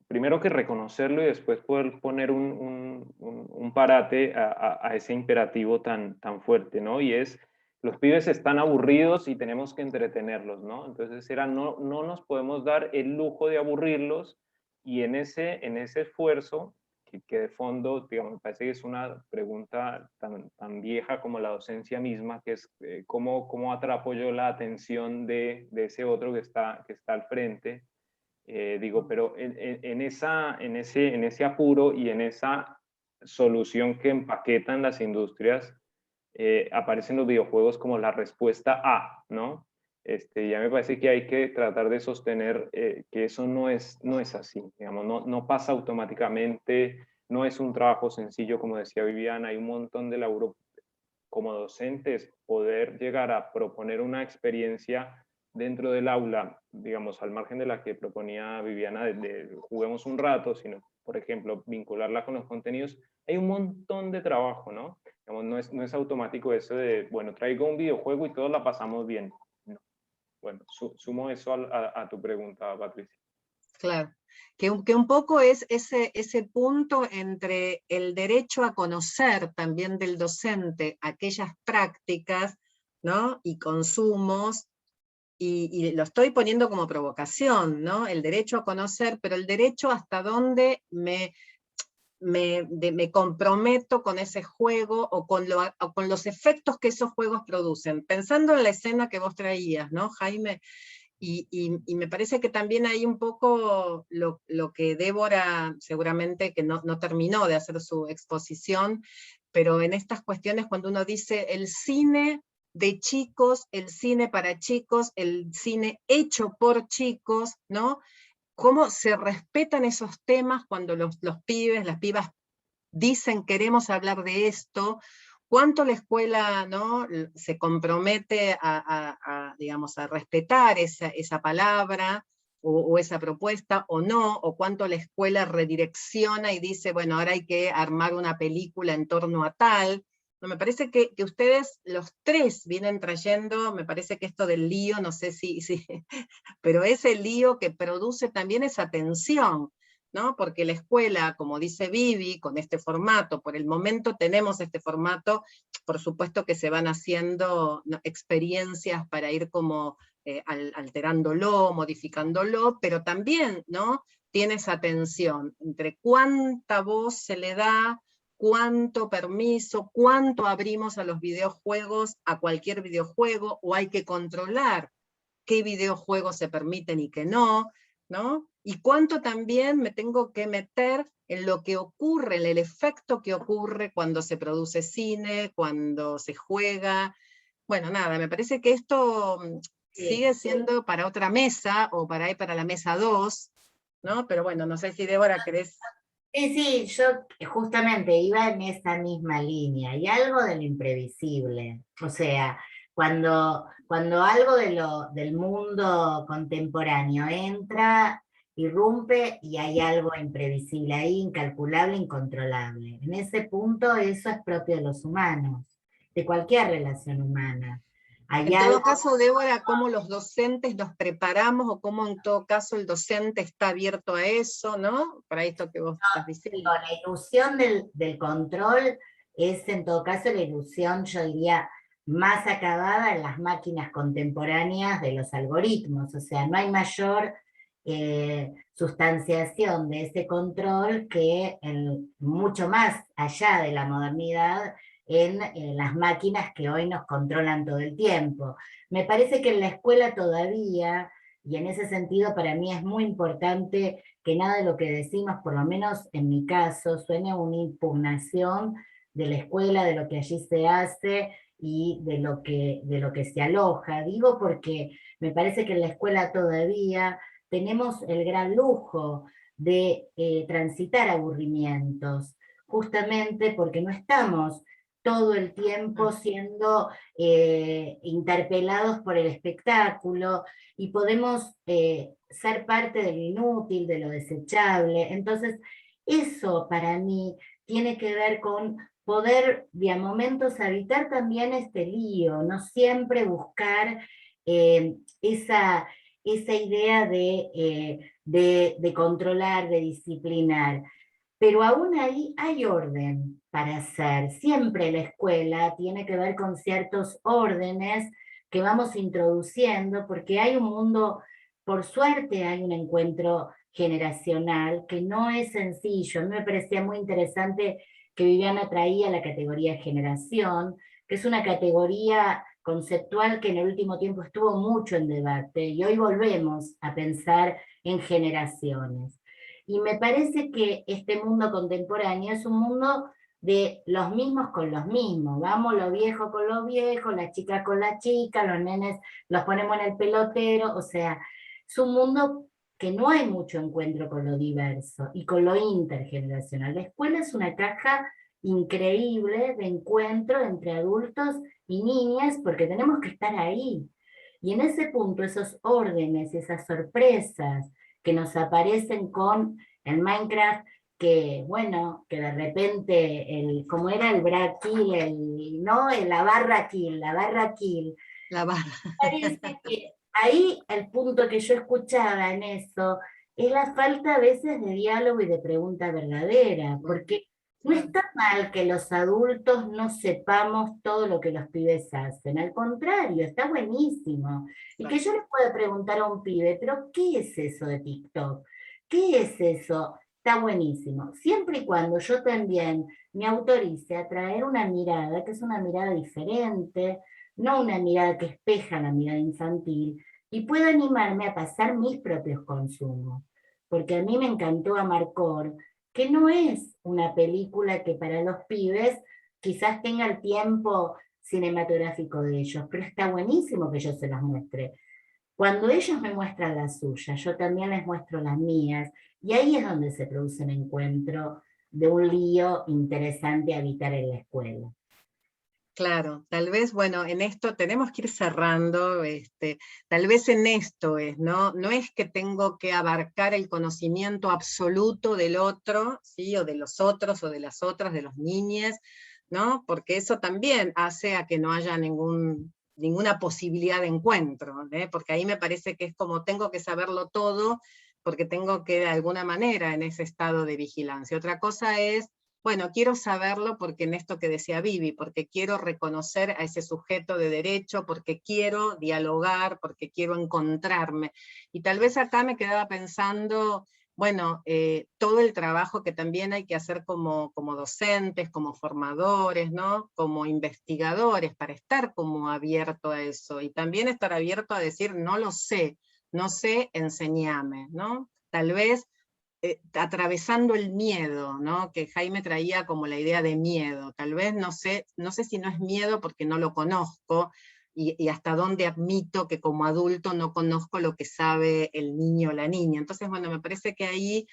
primero que reconocerlo y después poder poner un parate a ese imperativo tan fuerte, ¿no? Y es, los pibes están aburridos y tenemos que entretenerlos, ¿no? Entonces no nos podemos dar el lujo de aburrirlos, y en ese esfuerzo, que de fondo, digamos, me parece que es una pregunta tan vieja como la docencia misma, que es cómo atrapo yo la atención de ese otro que está al frente. Pero en ese apuro y en esa solución que empaquetan las industrias, aparecen los videojuegos como la respuesta a, ¿no? Ya me parece que hay que tratar de sostener que eso no es así, digamos, no pasa automáticamente, no es un trabajo sencillo, como decía Viviana, hay un montón de laburo como docentes, poder llegar a proponer una experiencia dentro del aula, digamos, al margen de la que proponía Viviana, de juguemos un rato, sino, por ejemplo, vincularla con los contenidos. Hay un montón de trabajo, ¿no? Digamos, no es automático eso de, bueno, traigo un videojuego y todos la pasamos bien. No. Bueno, sumo eso a tu pregunta, Patricia. Claro, que un poco es ese punto entre el derecho a conocer también del docente aquellas prácticas, ¿no? Y consumos, y lo estoy poniendo como provocación, ¿no? El derecho a conocer, pero el derecho hasta dónde me comprometo con ese juego o con los efectos que esos juegos producen. Pensando en la escena que vos traías, ¿no, Jaime? Y me parece que también hay un poco lo que Débora, seguramente que no terminó de hacer su exposición, pero en estas cuestiones cuando uno dice el cine de chicos, el cine para chicos, el cine hecho por chicos, ¿no? Cómo se respetan esos temas cuando los pibes, las pibas dicen queremos hablar de esto, cuánto la escuela, ¿no?, se compromete digamos, a respetar esa palabra o esa propuesta o no, o cuánto la escuela redirecciona y dice, bueno, ahora hay que armar una película en torno a tal. No, me parece que ustedes, los tres, vienen trayendo, me parece que esto del lío, no sé si pero ese lío que produce también esa tensión, ¿no? Porque la escuela, como dice Vivi, con este formato, por el momento tenemos este formato, por supuesto que se van haciendo, ¿no?, experiencias para ir como alterándolo, modificándolo, pero también, ¿no?, tiene esa tensión entre cuánta voz se le da, cuánto permiso, cuánto abrimos a los videojuegos, a cualquier videojuego, o hay que controlar qué videojuegos se permiten y qué no, ¿no? Y cuánto también me tengo que meter en lo que ocurre, en el efecto que ocurre cuando se produce cine, cuando se juega. Bueno, nada, me parece que esto sigue siendo para otra mesa, o para la mesa 2, ¿no? Pero bueno, no sé si Débora querés... Sí, yo justamente iba en esa misma línea, y algo de lo imprevisible. O sea, cuando algo del mundo contemporáneo entra, irrumpe, y hay algo imprevisible ahí, incalculable, incontrolable. En ese punto eso es propio de los humanos, de cualquier relación humana. Hay En todo algo... caso, Débora, ¿cómo los docentes nos preparamos, o cómo en todo caso el docente está abierto a eso, ¿no? Para esto que vos estás diciendo. La ilusión del control es en todo caso la ilusión, yo diría, más acabada en las máquinas contemporáneas de los algoritmos. O sea, no hay mayor sustanciación de ese control que mucho más allá de la modernidad en las máquinas que hoy nos controlan todo el tiempo. Me parece que en la escuela todavía, y en ese sentido para mí es muy importante que nada de lo que decimos, por lo menos en mi caso, suene una impugnación de la escuela, de lo que allí se hace y de lo que se aloja. Digo porque me parece que en la escuela todavía tenemos el gran lujo de transitar aburrimientos, justamente porque no estamos todo el tiempo siendo interpelados por el espectáculo, y podemos ser parte de lo inútil, de lo desechable. Entonces, eso para mí tiene que ver con poder, de a momentos, habitar también este lío, no siempre buscar esa idea de controlar, de disciplinar. Pero aún ahí hay orden para hacer. Siempre la escuela tiene que ver con ciertos órdenes que vamos introduciendo, porque hay un mundo, por suerte hay un encuentro generacional que no es sencillo. A mí me parecía muy interesante que Viviana traía la categoría generación, que es una categoría conceptual que en el último tiempo estuvo mucho en debate, y hoy volvemos a pensar en generaciones. Y me parece que este mundo contemporáneo es un mundo de los mismos con los mismos. Vamos los viejos con los viejos, las chicas con las chicas, los nenes los ponemos en el pelotero. O sea, es un mundo que no hay mucho encuentro con lo diverso y con lo intergeneracional. La escuela es una caja increíble de encuentro entre adultos y niñas, porque tenemos que estar ahí. Y en ese punto, esos órdenes, esas sorpresas que nos aparecen con el Minecraft, que bueno, que de repente, como era el Brad Kill, ¿no? La barra kill. La barra. Parece que ahí el punto que yo escuchaba en eso es la falta a veces de diálogo y de pregunta verdadera, porque no está mal que los adultos no sepamos todo lo que los pibes hacen, al contrario, está buenísimo. Y que yo le pueda preguntar a un pibe, pero ¿qué es eso de TikTok? ¿Qué es eso? Está buenísimo. Siempre y cuando yo también me autorice a traer una mirada, que es una mirada diferente, no una mirada que espeja la mirada infantil, y pueda animarme a pasar mis propios consumos. Porque a mí me encantó Amarcord, que no es una película que para los pibes quizás tenga el tiempo cinematográfico de ellos, pero está buenísimo que yo se los muestre. Cuando ellos me muestran las suyas, yo también les muestro las mías, y ahí es donde se produce un encuentro de un lío interesante a habitar en la escuela. Claro, tal vez, bueno, en esto tenemos que ir cerrando, tal vez en esto es, ¿no? No es que tengo que abarcar el conocimiento absoluto del otro, ¿sí? O de los otros, o de las otras, de los niños, ¿no? Porque eso también hace a que no haya ninguna posibilidad de encuentro, ¿eh? Porque ahí me parece que es como tengo que saberlo todo, porque tengo que de alguna manera en ese estado de vigilancia. Otra cosa es, bueno, quiero saberlo porque en esto que decía Vivi, porque quiero reconocer a ese sujeto de derecho, porque quiero dialogar, porque quiero encontrarme. Y tal vez acá me quedaba pensando, bueno, todo el trabajo que también hay que hacer como docentes, como formadores, ¿no? Como investigadores, para estar como abierto a eso. Y también estar abierto a decir, no lo sé, no sé, enséñame, ¿no? Tal vez atravesando el miedo, ¿no? Que Jaime traía como la idea de miedo. Tal vez no sé si no es miedo porque no lo conozco, y hasta dónde admito que como adulto no conozco lo que sabe el niño o la niña. Entonces, bueno, me parece que ahí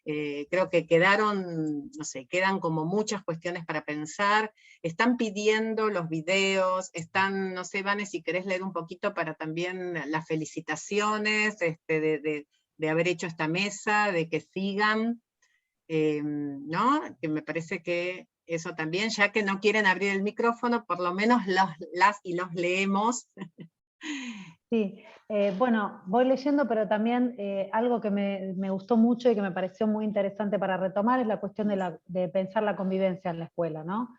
creo que quedaron, no sé, quedan como muchas cuestiones para pensar. Están pidiendo los videos, no sé, Vane, si querés leer un poquito para también las felicitaciones de haber hecho esta mesa, de que sigan, ¿no? Que me parece que eso también, ya que no quieren abrir el micrófono, por lo menos las y los leemos. Sí, bueno, voy leyendo, pero también algo que me gustó mucho y que me pareció muy interesante para retomar es la cuestión de pensar la convivencia en la escuela, ¿no?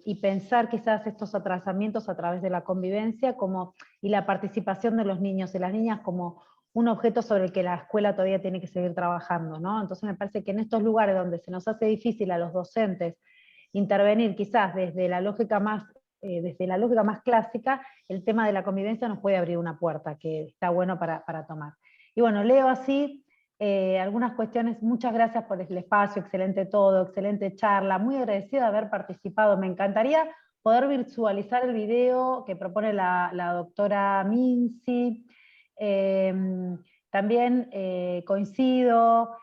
Y pensar quizás estos atrasamientos a través de la convivencia y la participación de los niños y las niñas como un objeto sobre el que la escuela todavía tiene que seguir trabajando, ¿no? Entonces me parece que en estos lugares donde se nos hace difícil a los docentes intervenir quizás desde la lógica más clásica, el tema de la convivencia nos puede abrir una puerta que está bueno para tomar. Y bueno, leo así algunas cuestiones. Muchas gracias por el espacio, excelente todo, excelente charla, muy agradecida de haber participado. Me encantaría poder visualizar el video que propone la doctora Minci. También coincido,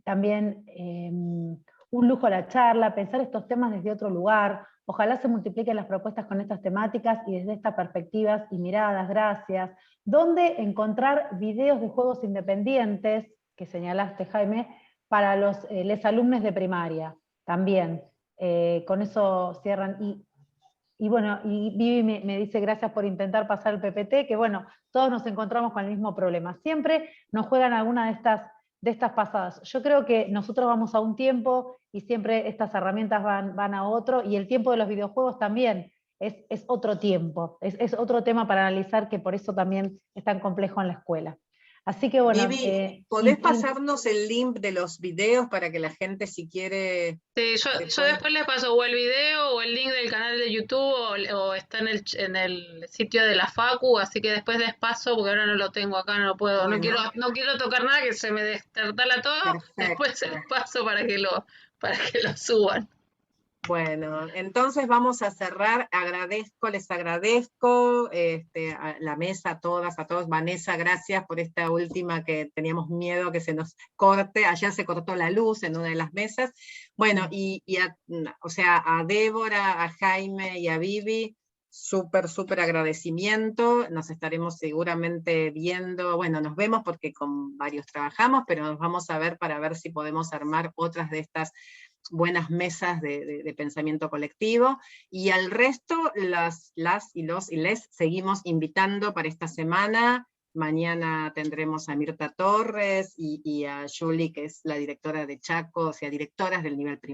también un lujo la charla, pensar estos temas desde otro lugar. Ojalá se multipliquen las propuestas con estas temáticas y desde estas perspectivas y miradas, gracias. ¿Dónde encontrar videos de juegos independientes, que señalaste, Jaime, para los alumnos de primaria? También, con eso cierran. Y bueno, y Vivi me dice gracias por intentar pasar el PPT, que bueno, todos nos encontramos con el mismo problema. Siempre nos juegan alguna de estas pasadas. Yo creo que nosotros vamos a un tiempo y siempre estas herramientas van a otro, y el tiempo de los videojuegos también es otro tiempo, es otro tema para analizar, que por eso también es tan complejo en la escuela. Así que bueno... Vivi, ¿podés pasarnos el link de los videos para que la gente, si quiere... Sí, yo después les paso o el video o el link del canal de YouTube o está en el sitio de la Facu, así que después les paso, porque ahora no lo tengo acá, no lo puedo, Bueno. no quiero tocar nada que se me destartala todo. Perfecto. Después se les paso para que lo suban. Bueno, entonces vamos a cerrar. Les agradezco a la mesa, a todas, a todos. Vanessa, gracias por esta última, que teníamos miedo que se nos corte. Ayer se cortó la luz en una de las mesas. Bueno, a Débora, a Jaime y a Vivi, súper agradecimiento. Nos estaremos seguramente viendo, bueno, nos vemos porque con varios trabajamos, pero nos vamos a ver para ver si podemos armar otras de estas buenas mesas de pensamiento colectivo, y al resto las y les seguimos invitando para esta semana. Mañana tendremos a Mirta Torres y a Julie, que es la directora de Chaco, o sea, directoras del nivel primario.